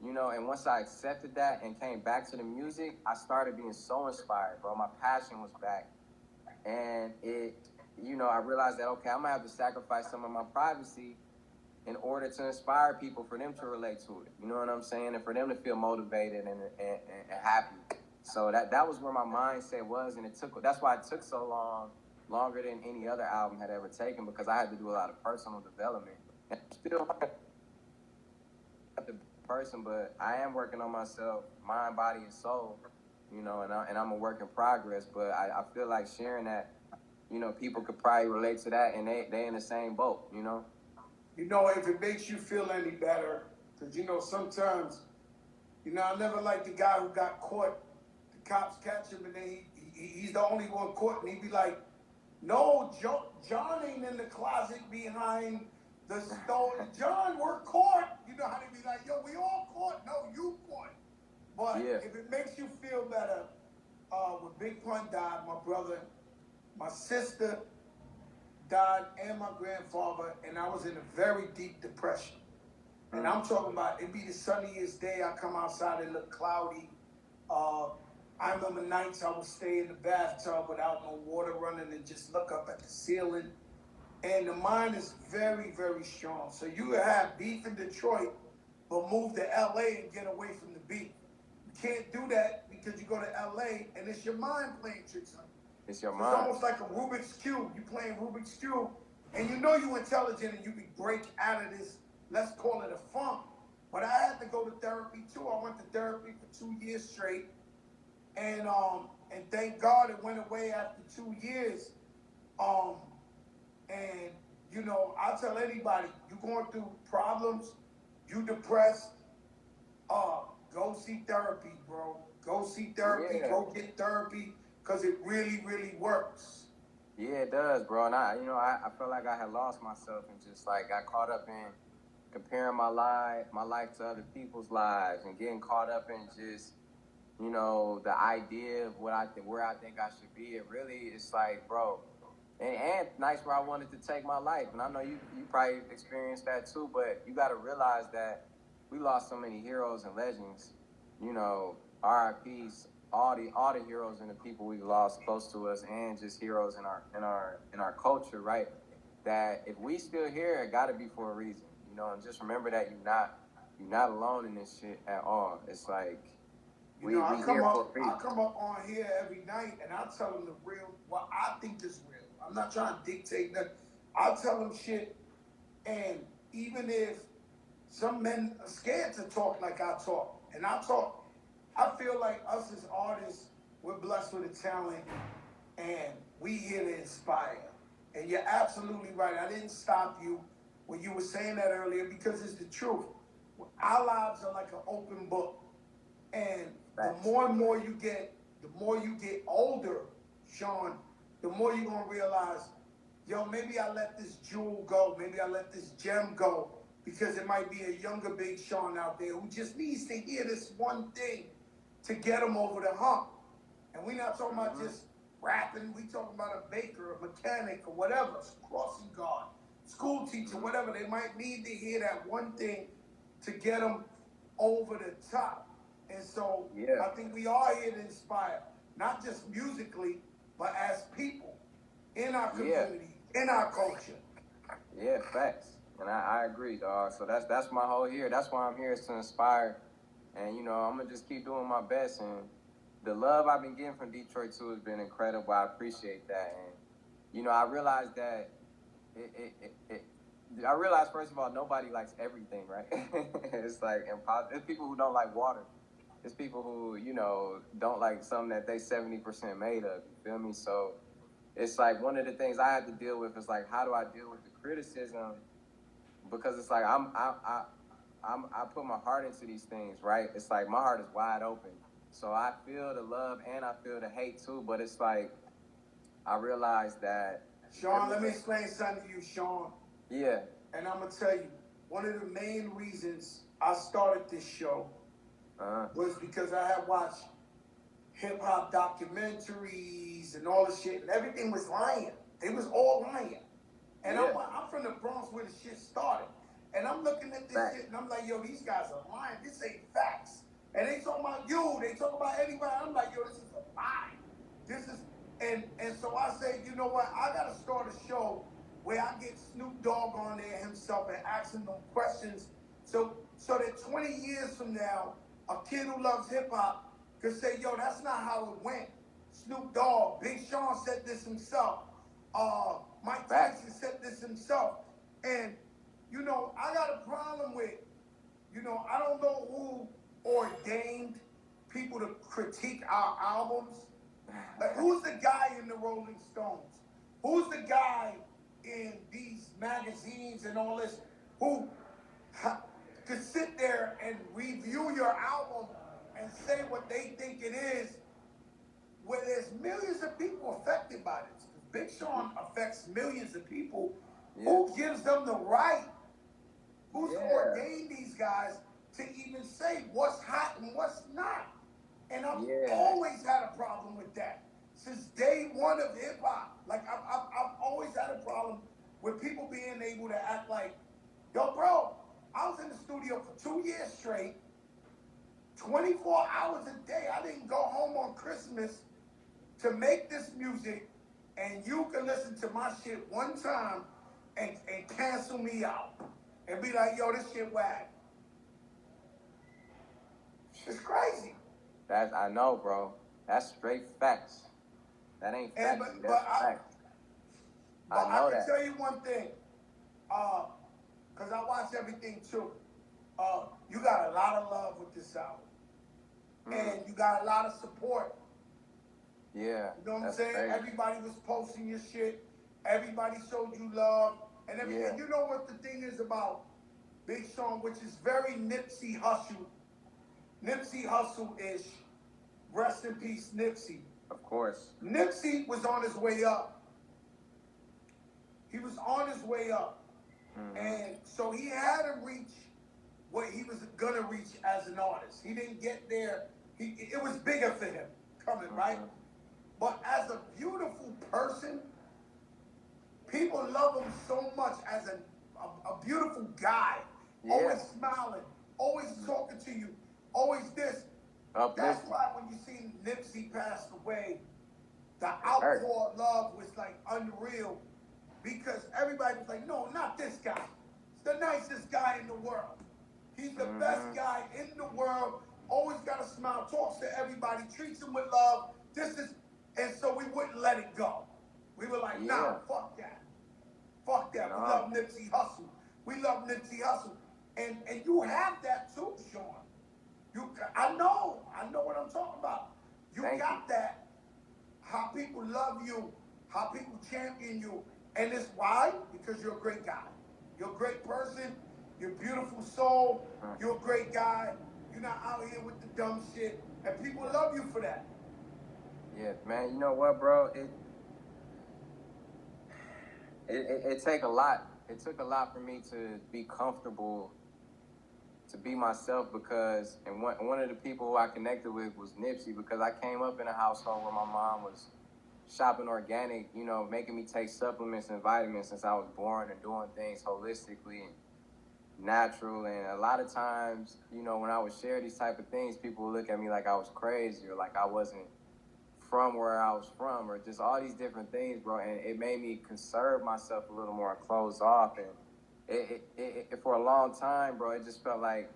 and once I accepted that and came back to the music, I started being so inspired, bro. My passion was back. And I realized that, okay, I'm going to have to sacrifice some of my privacy in order to inspire people, for them to relate to it. You know what I'm saying? And for them to feel motivated and happy. So that was where my mindset was, and that's why it took so long, longer than any other album had ever taken, because I had to do a lot of personal development. And I'm still the person, but I am working on myself, mind, body, and soul, and I'm a work in progress. But I feel like sharing that, people could probably relate to that, and they in the same boat, If it makes you feel any better, because sometimes, I never liked the guy who got caught. The cops catch him, and then he's the only one caught, and he'd be like, "No, John ain't in the closet behind the stove. John, we're caught." You know how they be like, "Yo, we all caught." No, you caught. But if it makes you feel better, when Big Pun died, my brother, my sister died, and my grandfather, and I was in a very deep depression. And I'm talking about, it be the sunniest day. I come outside, it look cloudy. I remember nights I would stay in the bathtub without no water running and just look up at the ceiling. And the mind is very, very strong. So you could have beef in Detroit, but move to LA and get away from the beef. You can't do that because you go to LA and it's your mind playing tricks on you. It's your mind. It's almost like a Rubik's Cube. You playing Rubik's Cube, And you know you intelligent and you can break out of this, let's call it a funk. But I had to go to therapy too. I went to therapy for 2 years straight. And thank God it went away after 2 years. Um, and you know, I'll tell anybody, you going through problems, you depressed, uh, go see therapy, bro. Go see therapy, Yeah. go get therapy, because it really, really works. Yeah, it does, bro. And I felt like I had lost myself and just like got caught up in comparing my life to other people's lives and getting caught up in just, the idea of where I think I should be. It really, it's like, bro, and nice where I wanted to take my life. And I know you probably experienced that too, but you got to realize that we lost so many heroes and legends. RIPs, all the heroes and the people we've lost close to us, and just heroes in our culture, right? That if we still here, it got to be for a reason, and just remember that you're not alone in this shit at all. It's like I we come here for up, a I reason. come up on here every night, and I tell them the real, what I think is real. I'm not trying to dictate nothing. I'll tell them shit, and even if some men are scared to talk like I talk, and I talk, I feel like us as artists, we're blessed with a talent, and we here to inspire. And you're absolutely right. I didn't stop you when you were saying that earlier because it's the truth. Our lives are like an open book. And the Facts. more and more the more you get older, Sean, the more you're gonna realize, yo, maybe I let this jewel go, maybe I let this gem go, because it might be a younger Big Sean out there who just needs to hear this one thing to get him over the hump. And we're not talking about just rapping, we talking about a baker, a mechanic, or whatever, a crossing guard, school teacher, whatever. They might need to hear that one thing to get them over the top. And so Yeah. I think we are here to inspire, not just musically, but as people in our community, in our culture. Yeah, facts. And I agree, dog. So that's my whole here. That's why I'm here, is to inspire. And I'm gonna just keep doing my best. And the love I've been getting from Detroit too has been incredible. I appreciate that. And I realized that I realized, first of all, nobody likes everything, right? It's like impossible. There's people who don't like water. There's people who don't like something that they 70% made of. You feel me? So it's like one of the things I have to deal with is like, how do I deal with the criticism? Because it's like I put my heart into these things, right? It's like my heart is wide open, so I feel the love and I feel the hate too. But it's like I realize that, Sean, let me explain something to you, Sean. Yeah. And I'm gonna tell you, one of the main reasons I started this show was because I had watched hip hop documentaries and all this shit, and everything was lying. They was all lying. And Yeah. I'm from the Bronx where the shit started. And I'm looking at this shit and I'm like, yo, these guys are lying. This ain't facts. And they talk about you, they talk about anybody. I'm like, yo, this is a lie. This is and so I say, you know what? I gotta start a show where I get Snoop Dogg on there himself and asking them questions. So that 20 years from now, a kid who loves hip hop could say, yo, that's not how it went. Snoop Dogg, Big Sean said this himself. Mike Tyson said this himself. And, I got a problem with, I don't know who ordained people to critique our albums. Like, who's the guy in the Rolling Stones? Who's the guy in these magazines and all this who could sit there and review your album and say what they think it is, where there's millions of people affected by this? Big Sean affects millions of people. Yeah. Who gives them the right? Who's ordained these guys to even say what's hot and what's not? And I've always had a problem with that. Since day one of hip hop. Like, I've always had a problem with people being able to act like, yo, bro, I was in the studio for 2 years straight, 24 hours a day. I didn't go home on Christmas to make this music, and you can listen to my shit one time and cancel me out and be like, yo, this shit whack. It's crazy. I know, bro. That's straight facts. That ain't facts. That's facts. But I know I can that. tell you one thing, because I watch everything too. You got a lot of love with this album, and you got a lot of support. Yeah, You know what I'm that's saying? crazy. Everybody was posting your shit. Everybody showed you love, and everything. Yeah. You know what the thing is about Big Sean, which is very Nipsey Hussle-ish. Rest in peace, Nipsey. Of course. Nipsey was on his way up. He was on his way up. And so he had to reach what he was gonna reach as an artist. He didn't get there. It was bigger for him coming, right? But as a beautiful person, people love him so much as a beautiful guy. Yeah. Always smiling, always talking to you, always this. That's why when you see Nipsey pass away, the outpour of love was like unreal, because everybody was like, no, not this guy. He's the nicest guy in the world. He's the best guy in the world. Always got a smile, talks to everybody, treats them with love. And so we wouldn't let it go. We were like, nah, fuck that. Fuck that. We love Nipsey Hussle. We love Nipsey Hussle. And you have that too, Sean. I know what I'm talking about. You got that. How people love you, how people champion you. And it's why? Because you're a great guy. You're a great person. You're a beautiful soul. You're a great guy. You're not out here with the dumb shit. And people love you for that. Yeah, man. You know what, bro? It take a lot. It took a lot for me to be comfortable, to be myself, because and one of the people who I connected with was Nipsey, because I came up in a household where my mom was shopping organic, you know, making me take supplements and vitamins since I was born, and doing things holistically and natural. And a lot of times, you know, when I would share these type of things, people would look at me like I was crazy, or like I wasn't from where I was from, or just all these different things, bro. And it made me conserve myself a little more, closed off. And it for a long time, bro, it just felt like,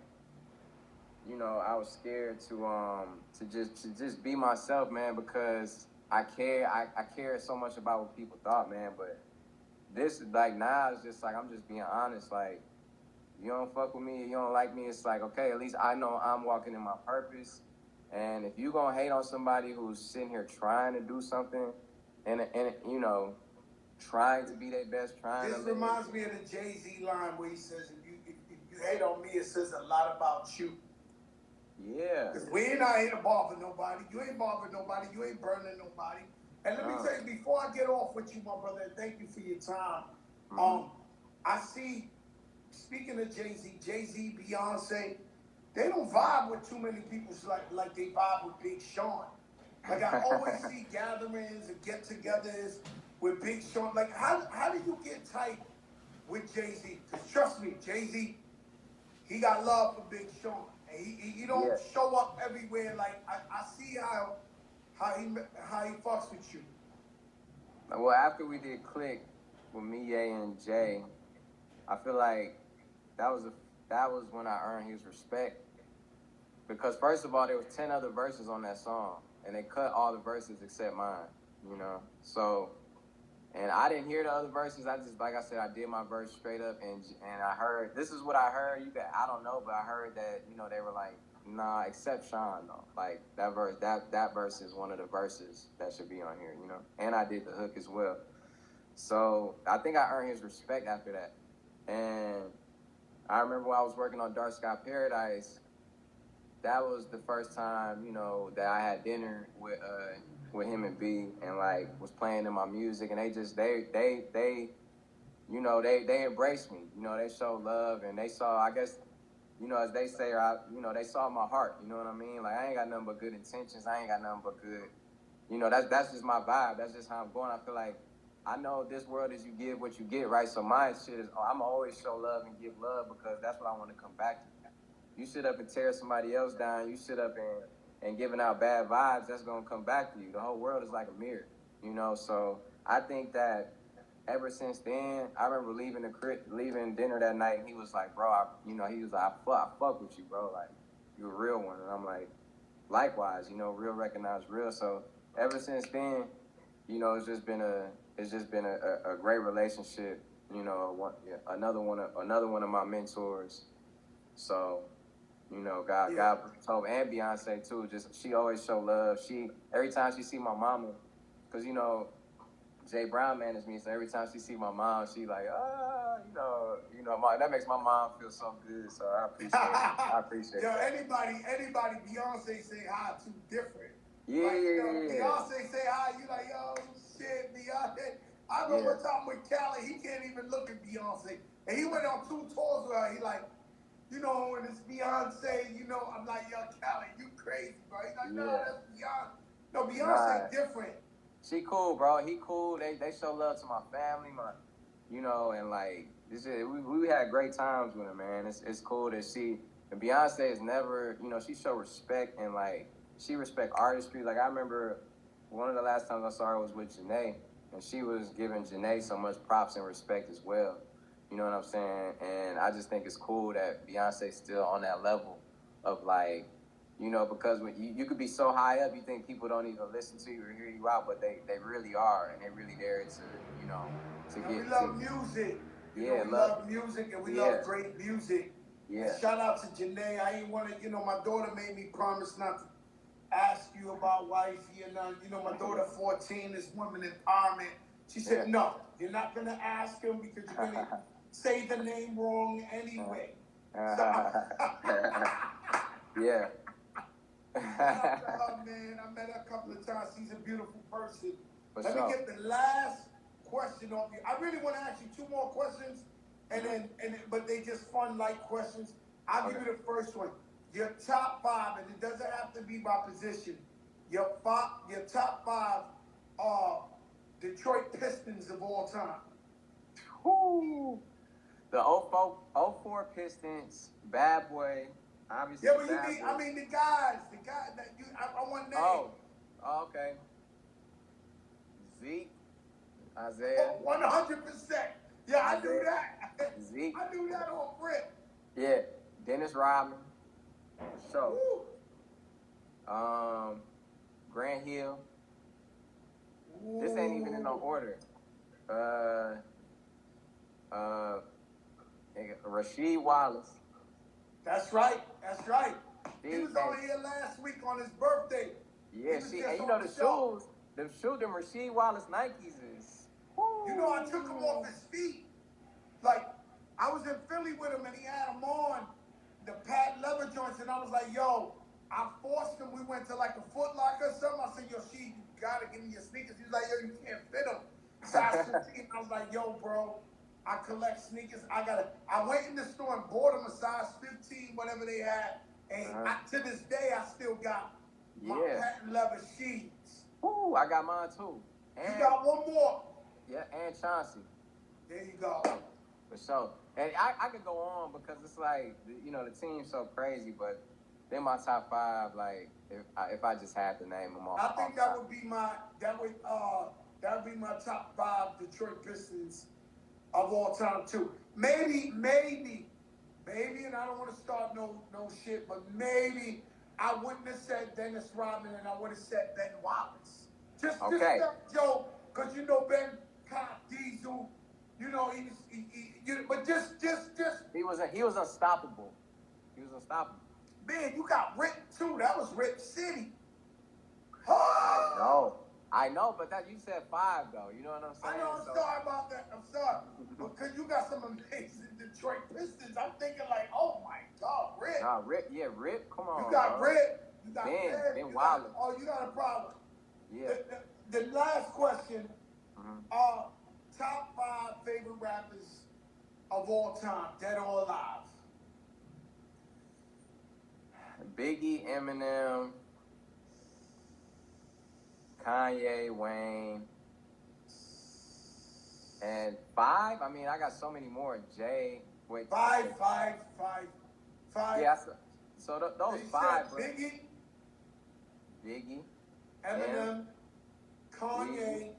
you know, I was scared to just be myself, man, because I care so much about what people thought, man. But this, like, now it's just like, I'm just being honest. Like, you don't fuck with me, you don't like me, it's like, okay, at least I know I'm walking in my purpose. And if you gonna hate on somebody who's sitting here trying to do something, and you know, trying to be their best, trying This reminds me of the Jay-Z line where he says, if you hate on me, it says a lot about you. Yeah. Because we ain't out here to bother nobody. You ain't bothering nobody. You ain't burning nobody. And let me tell you, before I get off with you, my brother, and thank you for your time. I see, speaking of Jay-Z, Beyonce, they don't vibe with too many people like they vibe with Big Sean. Like, I always see gatherings and get-togethers with Big Sean. Like, how do you get tight with Jay-Z? Because trust me, Jay-Z, he got love for Big Sean. And he don't show up everywhere. Like, I see how he fucks with you. Well, after we did Click with me, Ye, and Jay, I feel like that was when I earned his respect. Because first of all, there was 10 other verses on that song, and they cut all the verses except mine, you know? So, and I didn't hear the other verses. I just, like I said, I did my verse straight up, and I heard, this is what I heard. I don't know, but I heard that, you know, they were like, nah, except Sean, though. Like, that verse is one of the verses that should be on here, you know? And I did the hook as well. So, I think I earned his respect after that. And I remember when I was working on Dark Sky Paradise, that was the first time, you know, that I had dinner with him and B, and like was playing in my music, and they you know, they embraced me, you know, they showed love, and they saw, I guess, you know, as they say, you know, they saw my heart, you know what I mean? Like, I ain't got nothing but good intentions, I ain't got nothing but good, you know, that's just my vibe, that's just how I'm going. I feel like, I know this world is you give what you get, right? So my shit is, I'm always show love and give love, because that's what I want to come back to. You sit up and tear somebody else down, you sit up and giving out bad vibes, that's going to come back to you. The whole world is like a mirror, you know? So I think that ever since then, I remember leaving dinner that night, and he was like, bro, he was like, I fuck with you, bro. Like, you a real one. And I'm like, likewise, you know, real recognize real. So ever since then, it's just been a great relationship. Another one of my mentors. So, God told, and Beyonce too. Just she always show love. She every time she see my mama, because Jay Brown managed me, so every time she see my mom, she like, that makes my mom feel so good. So I appreciate it. I appreciate Yo, that. anybody Beyonce say hi to different. Yeah, like, yeah. Beyonce say hi, you like, yo, shit, Beyonce. I remember one time with Cali, he can't even look at Beyonce. And he went on 2 tours with her. He like, and it's Beyonce, I'm like, yo, Cali, you crazy, bro. He's like, no, that's Beyonce. No, Beyonce different. She cool, bro. He cool. They show love to my family, and like we had great times with her, man. It's cool that and Beyonce is never, she show respect and like she respect artistry. Like I remember one of the last times I saw her was with Janae, and she was giving Janae so much props and respect as well. You know what I'm saying? And I just think it's cool that Beyonce's still on that level of like, because when you could be so high up, you think people don't even listen to you or hear you out, but they really are, and they really there to we love music. We love music, and we love great music. Yeah. And shout out to Janae. I ain't want to, my daughter made me promise not to ask you about wifey and my daughter 14 is women empowerment. She said, no, you're not going to ask him because you're going to say the name wrong anyway. Yeah. Man, I met her a couple of times. She's a beautiful person. Let me get the last question off you. I really want to ask you 2 more questions, but they just fun, light questions. I'll give you the first one. Your top 5, and it doesn't have to be by position. Your top 5 Detroit Pistons of all time. Woo. The 04 Pistons, Bad Boy. Obviously, yeah, but the guys that I want names. Oh, okay. Zeke, Isaiah. 100%. Yeah, I knew that. Zeke. I knew that on rip. Yeah, Dennis Rodman. For sure. Grant Hill. Ooh. This ain't even in no order. Rasheed Wallace. That's right. He was on here last week on his birthday. Yeah, them Rasheed Wallace Nikes is. Woo. I took him off his feet. Like, I was in Philly with him and he had them on the Pat Leather joints, and I was like, yo, I forced him. We went to like a Foot Locker or something. I said, yo, you gotta give me your sneakers. He was like, yo, you can't fit them. So I was like, yo, bro, I collect sneakers. I went in the store and bought them a size 15, whatever they had. And to this day, I still got my patent leather sheets. Ooh, I got mine too. And you got one more. Yeah, and Chauncey. There you go. For sure. And I could go on because it's like, the team's so crazy, but they're my top 5, like, if I just had to name them all. I think that would be my top 5 Detroit Pistons of all time too. Maybe, and I don't want to start no shit, but maybe I wouldn't have said Dennis Rodman and I would have said Ben Wallace. Just Joe, because Ben Cop Diesel, but just he was unstoppable. He was unstoppable. Man, you got Rip too. That was Rip City. I know, but you said 5 though. You know what I'm saying? I know. I'm sorry about that. I'm sorry, because you got some amazing Detroit Pistons. I'm thinking like, oh my God, Rip. Nah, Rip. Yeah, Rip. Come on. You got Rip. You got Ben Wallace. You got a problem. Yeah. The last question. Top 5 favorite rappers of all time, dead or alive. Biggie, Eminem, Kanye, Wayne, and 5. I mean, I got so many more. Jay, wait. 5. Yeah. So those 5. Biggie, Eminem, Kanye,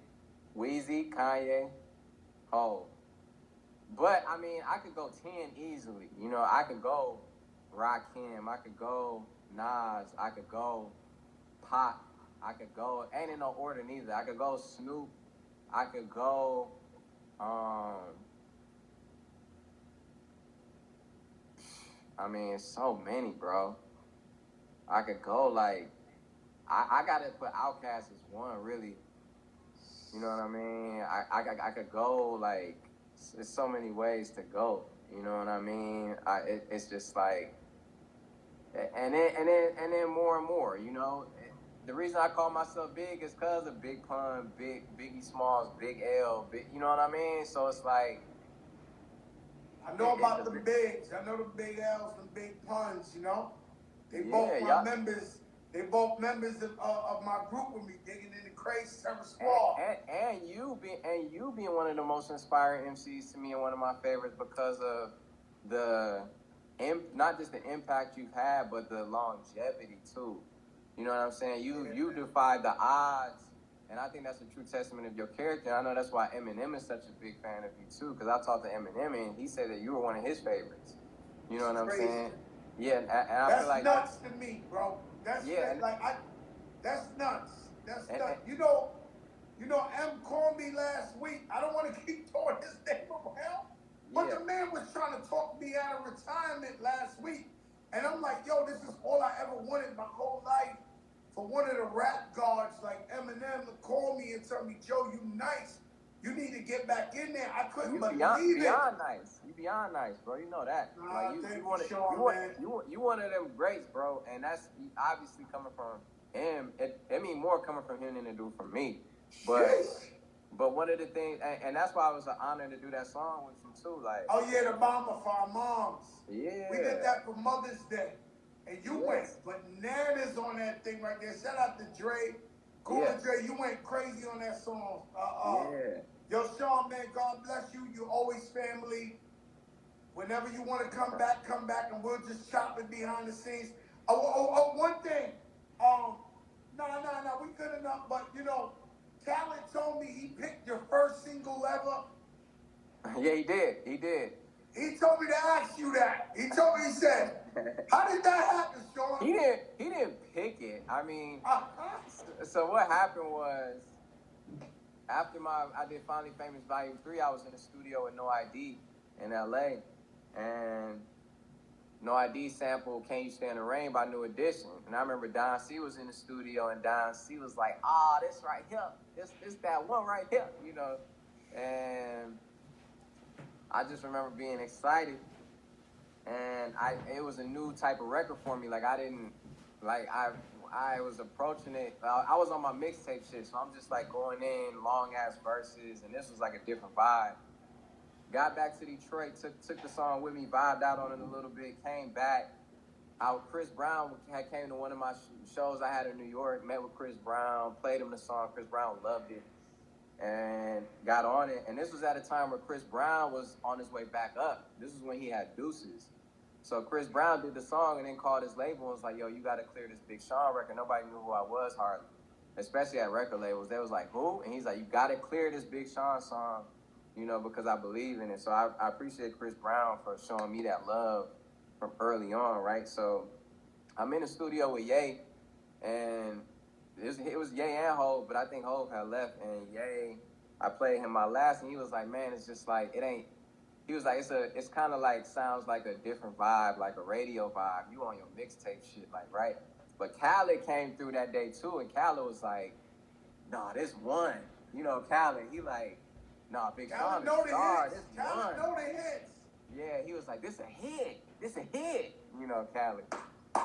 Weezy, Kanye. Oh, but I mean, I could go 10 easily. I could go Rakim. I could go Nas. I could go Pop. I could go, ain't in no order neither. I could go Snoop. I could go, I mean, so many, bro. I could go like, I gotta put Outkast as one, really. You know what I mean? I could go like, there's so many ways to go. You know what I mean? It's just like, and then more and more. You know, the reason I call myself big is because of Big Pun, Biggie Smalls, Big L, big. You know what I mean? So it's like, I know about the bigs. I know the big L's and big puns, you know? They both my members. They both members of my group with me, digging in the Crazy Terror Squad. And you being one of the most inspiring MCs to me and one of my favorites because of not just the impact you've had, but the longevity too. You know what I'm saying? You defied the odds, and I think that's a true testament of your character. I know that's why Eminem is such a big fan of you too, because I talked to Eminem and he said that you were one of his favorites. You know what I'm saying? Yeah, and I feel like that's nuts to me, bro. That's that's nuts. That's nuts. You know, M called me last week. I don't want to keep throwing his name around, but the man was trying to talk me out of retirement last week, and I'm like, yo, this is all I ever wanted my whole life. For one of the rap gods like Eminem to call me and tell me, Joe, you nice. You need to get back in there. I couldn't believe it. Beyond nice. You beyond nice, bro. You know that. Like you one of them greats, bro. And that's obviously coming from him. I mean, more coming from him than it do from me. But one of the things, and that's why it was an honor to do that song with you too. Like, oh yeah, the mama for our moms. Yeah. We did that for Mother's Day. And you went bananas on that thing right there. Shout out to Dre. Dre, you went crazy on that song. Yo, Sean, man, God bless you. You always family. Whenever you want to come back, and we'll just chop it behind the scenes. One thing. No, we good enough. But, you know, Khaled told me he picked your first single ever. Yeah, he did. He told me to ask you that. He said, how did that happen, Sean? He didn't pick it. I mean, so what happened was, after I did Finally Famous Volume 3, I was in the studio with No ID in LA, and No ID sampled Can You Stand the Rain by New Edition. And I remember Don C was in the studio, and Don C was like, this right here, this that one right here, you know. And I just remember being excited, and it was a new type of record for me. Like, I was approaching it. I was on my mixtape shit, so I'm just like going in long ass verses, and this was like a different vibe. Got back to Detroit, took the song with me, vibed out on it a little bit, came back. Chris Brown came to one of my shows I had in New York, met with Chris Brown, played him the song. Chris Brown loved it and got on it. And this was at a time where Chris Brown was on his way back up. This is when he had Deuces. So Chris Brown did the song and then called his label and was like, yo, you got to clear this Big Sean record. Nobody knew who I was hardly, especially at record labels. They was like, who? And he's like, you got to clear this Big Sean song, you know, because I believe in it. So I appreciate Chris Brown for showing me that love from early on, right? So I'm in the studio with Ye, and it was Ye and Hov, but I think Hov had left, and Ye, I played him my last, and he was like, man, it's just like, it ain't, he was like, it's kind of like, sounds like a different vibe, like a radio vibe. You on your mixtape shit, like, right? But Khaled came through that day too, and Khaled was like, nah, this one. You know, Khaled, he like, nah, Big Sean is star, this one. Khaled know the hits. Yeah, he was like, this a hit, you know, Khaled.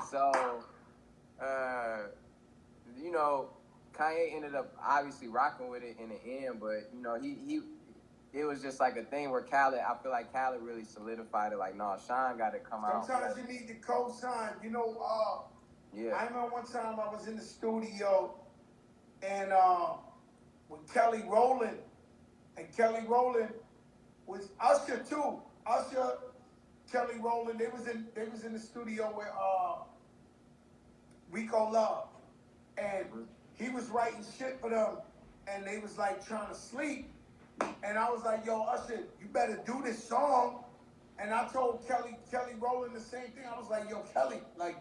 So, you know, Kanye ended up obviously rocking with it in the end, but, you know, it was just like a thing where I feel like Khaled really solidified it. Like, no, Sean got to come out. Sometimes you need to co-sign. You know, I remember one time I was in the studio and with Kelly Rowland, and Kelly Rowland was Usher too. Usher, Kelly Rowland, they was in the studio with Rico Love, and he was writing shit for them, and they was like trying to sleep. And I was like, yo, Usher, you better do this song. And I told Kelly Rowland the same thing. I was like, yo, Kelly, like,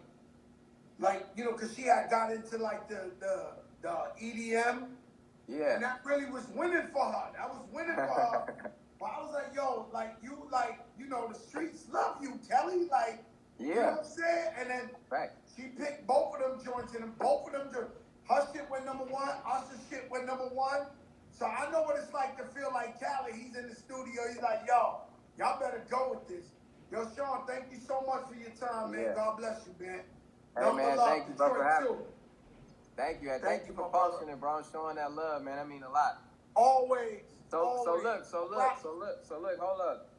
you know, because she had got into like the the EDM. Yeah. And that really was winning for her. That was winning for her. But I was like, yo, the streets love you, Kelly. Like, yeah. You know what I'm saying? And then she picked both of them joints, and both of them, her shit went number one, Usher's shit went number one. So I know what it's like to feel like Cali. He's in the studio. He's like, yo, y'all better go with this. Yo, Sean, thank you so much for your time, man. God bless you, man. Hey, man, thank you, bro, for having me. Thank you, and thank you for posting it, bro, showing that love, man. That mean a lot. Always. So look, hold up.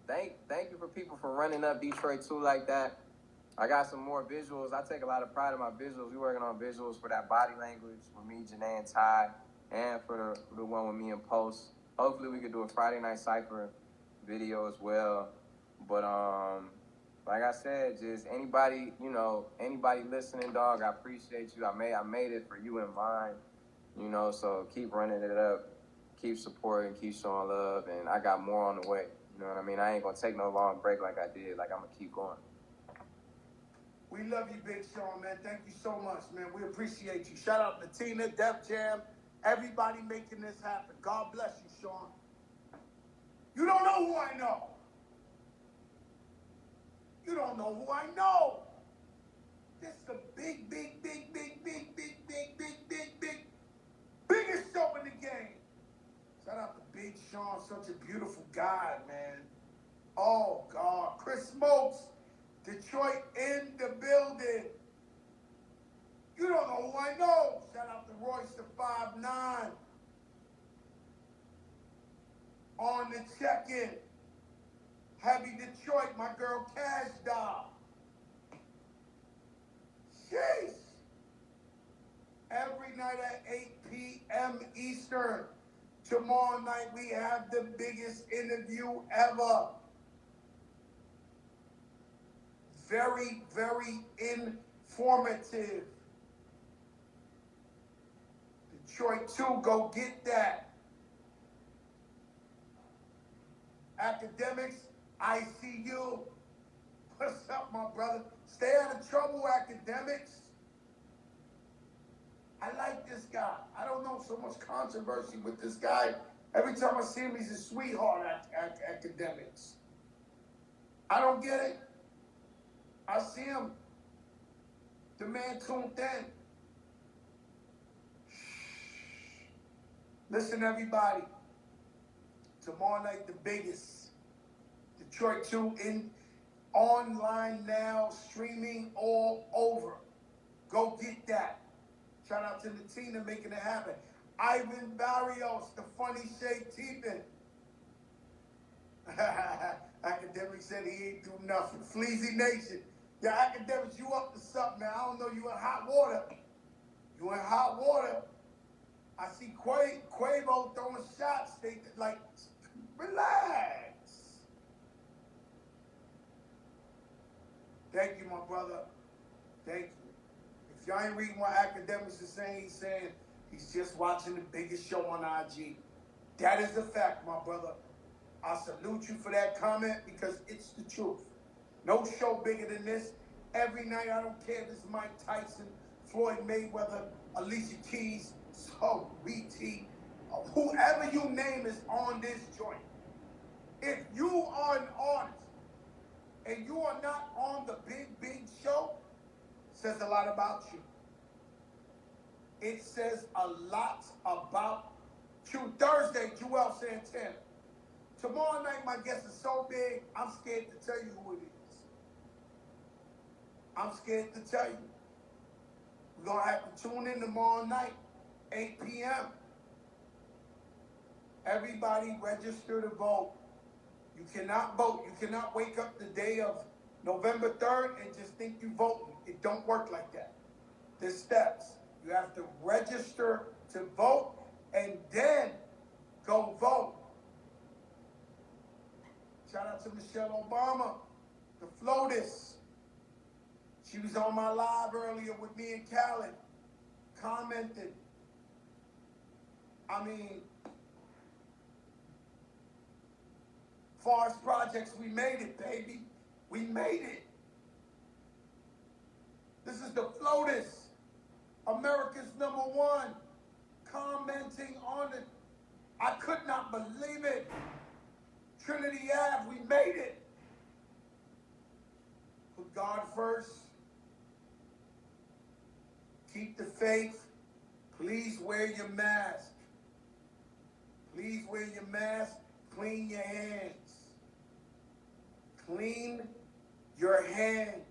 Thank you for people for running up Detroit too like that. I got some more visuals. I take a lot of pride in my visuals. We working on visuals for that body language with me, Janae, and Ty, and for the one with me and Post. Hopefully we could do a Friday Night Cypher video as well. But like I said, just anybody listening, dog, I appreciate you. I made it for you in mind, so keep running it up, keep supporting, keep showing love, and I got more on the way. You know what I mean? I ain't gonna take no long break like I did. Like, I'm gonna keep going. We love you, Big Sean, man. Thank you so much, man. We appreciate you. Shout out to Tina, Def Jam, everybody making this happen. God bless you, Sean. You don't know who I know. You don't know who I know. This is the biggest show in the game. Shout out to Big Sean, such a beautiful guy, man. Oh, God. Chris Smokes, Detroit in the building. You don't know who I know. Shout out to Royce the 5'9". On the check-in. Heavy Detroit, my girl Cash Doll. Sheesh. Every night at 8 p.m. Eastern. Tomorrow night we have the biggest interview ever. Very, very informative. Detroit 2, go get that. Academics, I see you. What's up, my brother? Stay out of trouble, Academics. I like this guy. I don't know, so much controversy with this guy. Every time I see him, he's a sweetheart at Academics. I don't get it. I see him. The man tuned in. Listen, everybody. Tomorrow night, the biggest. Detroit 2 in online now, streaming all over. Go get that. Shout out to Latina making it happen. Ivan Barrios, the funny Shay Teepin. Academic said he ain't do nothing. Fleazy Nation. Yeah, Academics, you up to something, man. I don't know, you in hot water. You in hot water. I see Quavo throwing shots. They like, relax. Thank you, my brother. Thank you. If y'all ain't reading what Academics is saying, he's just watching the biggest show on IG. That is a fact, my brother. I salute you for that comment because it's the truth. No show bigger than this. Every night, I don't care if it's Mike Tyson, Floyd Mayweather, Alicia Keys, so BT, whoever you name is on this joint. If you are an artist and you are not on the big show, it says a lot about you. It says a lot about you. Thursday, Joel Santana. Tomorrow night, my guest is so big, I'm scared to tell you who it is. I'm scared to tell you. We're going to have to tune in tomorrow night, 8 p.m. Everybody register to vote. You cannot vote. You cannot wake up the day of November 3rd and just think you voting. It don't work like that. There's steps. You have to register to vote and then go vote. Shout out to Michelle Obama, the FLOTUS. She was on my live earlier with me and Khaled, commented. I mean, Forest Projects, we made it, baby. We made it. This is the FLOTUS. America's #1, commenting on it. I could not believe it. Trinity Ave, we made it. Put God first. Keep the faith. Please wear your mask. Please wear your mask. Clean your hands. Clean your hands.